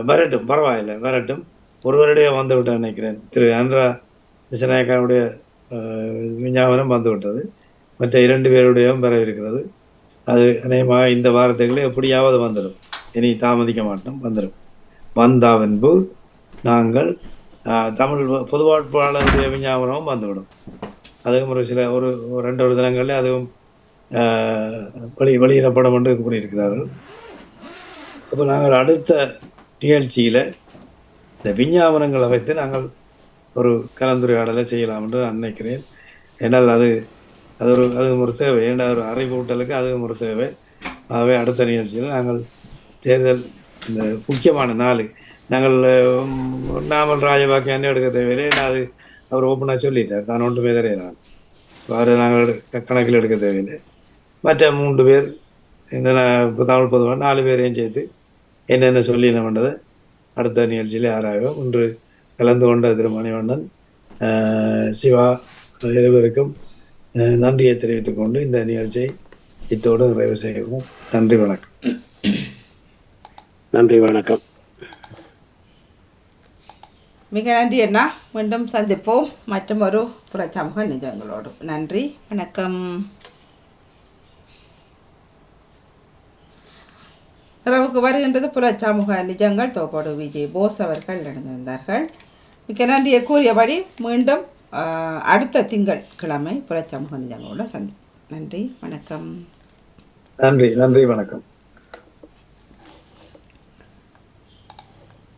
வரட்டும், பரவாயில்லை, வரட்டும். ஒருவருடைய வந்து விட்டேன் நினைக்கிறேன். திரு அன்ரா திசநாயக்காவுடைய விஞ்ஞாபனம் வந்து விட்டது. மற்ற 2 பேருடையும் பெறவிருக்கிறது. அது அநேகமாக இந்த வாரத்துக்குள்ளே எப்படியாவது வந்துடும். இனி தாமதிக்க மாட்டோம், வந்துடும். வந்தாவன்பு நாங்கள் தமிழ் பொது வேட்பாளருடைய விஞ்ஞாபனமும் வந்துவிடும். அதுவும் ஒரு 2 தினங்களில் அதுவும் வெளியிடப்படும் என்று கூறியிருக்கிறார்கள். அப்போ நாங்கள் அடுத்த நிகழ்ச்சியில் இந்த விஞ்ஞாபனங்களை வைத்து நாங்கள் ஒரு கலந்துரையாடலை செய்யலாம் என்று நான் நினைக்கிறேன். ஏன்னால் அது ஒரு தேவை. ஏன்னா ஒரு அறிவூட்டலுக்கு அதுவும் ஒரு தேவை. ஆகவே அடுத்த நிகழ்ச்சியில் நாங்கள் தேர்தல் இந்த முக்கியமான நாள் நாங்கள் நாமல் ராஜபாக்கு என்ன எடுக்க தேவையில்லை. ஏன்னா அது அவர் ஓப்பனாக சொல்லிட்டார், தான் ஒன்றுமே தெரியலாம். அவர் நாங்கள் கணக்கில் எடுக்க தேவையில்லை. மற்ற 3 பேர் என்னென்ன தமிழ் பொதுவாக 4 பேரையும் சேர்த்து என்னென்ன சொல்லினோம்ன்றதை அடுத்த நிகழ்ச்சியில் ஆராய்வோம். இன்று கலந்து கொண்ட திரு மணிவண்ணன், சிவா இருவருக்கும் நன்றியை தெரிவித்துக் கொண்டு இந்த நிகழ்ச்சியை இத்தோடு நிறைவு செய்வோம். நன்றி, வணக்கம். நன்றி, வணக்கம். மிக நன்றி அண்ணா. மீண்டும் சந்திப்போம் மற்றும் ஒரு புறச்சமூக நிஜங்களோடு. நன்றி, வணக்கம். இரவுக்கு வருகின்றது புறச்சமூக நிஜங்கள். தோப்போடு விஜய் போஸ் அவர்கள் நடந்திருந்தார்கள். மிக்க நன்றியை கூறியபடி மீண்டும் அடுத்த திங்கட்கிழமை புறச்சமூக நிஜங்களோடு சந்திப்போம். நன்றி, வணக்கம். நன்றி, வணக்கம்.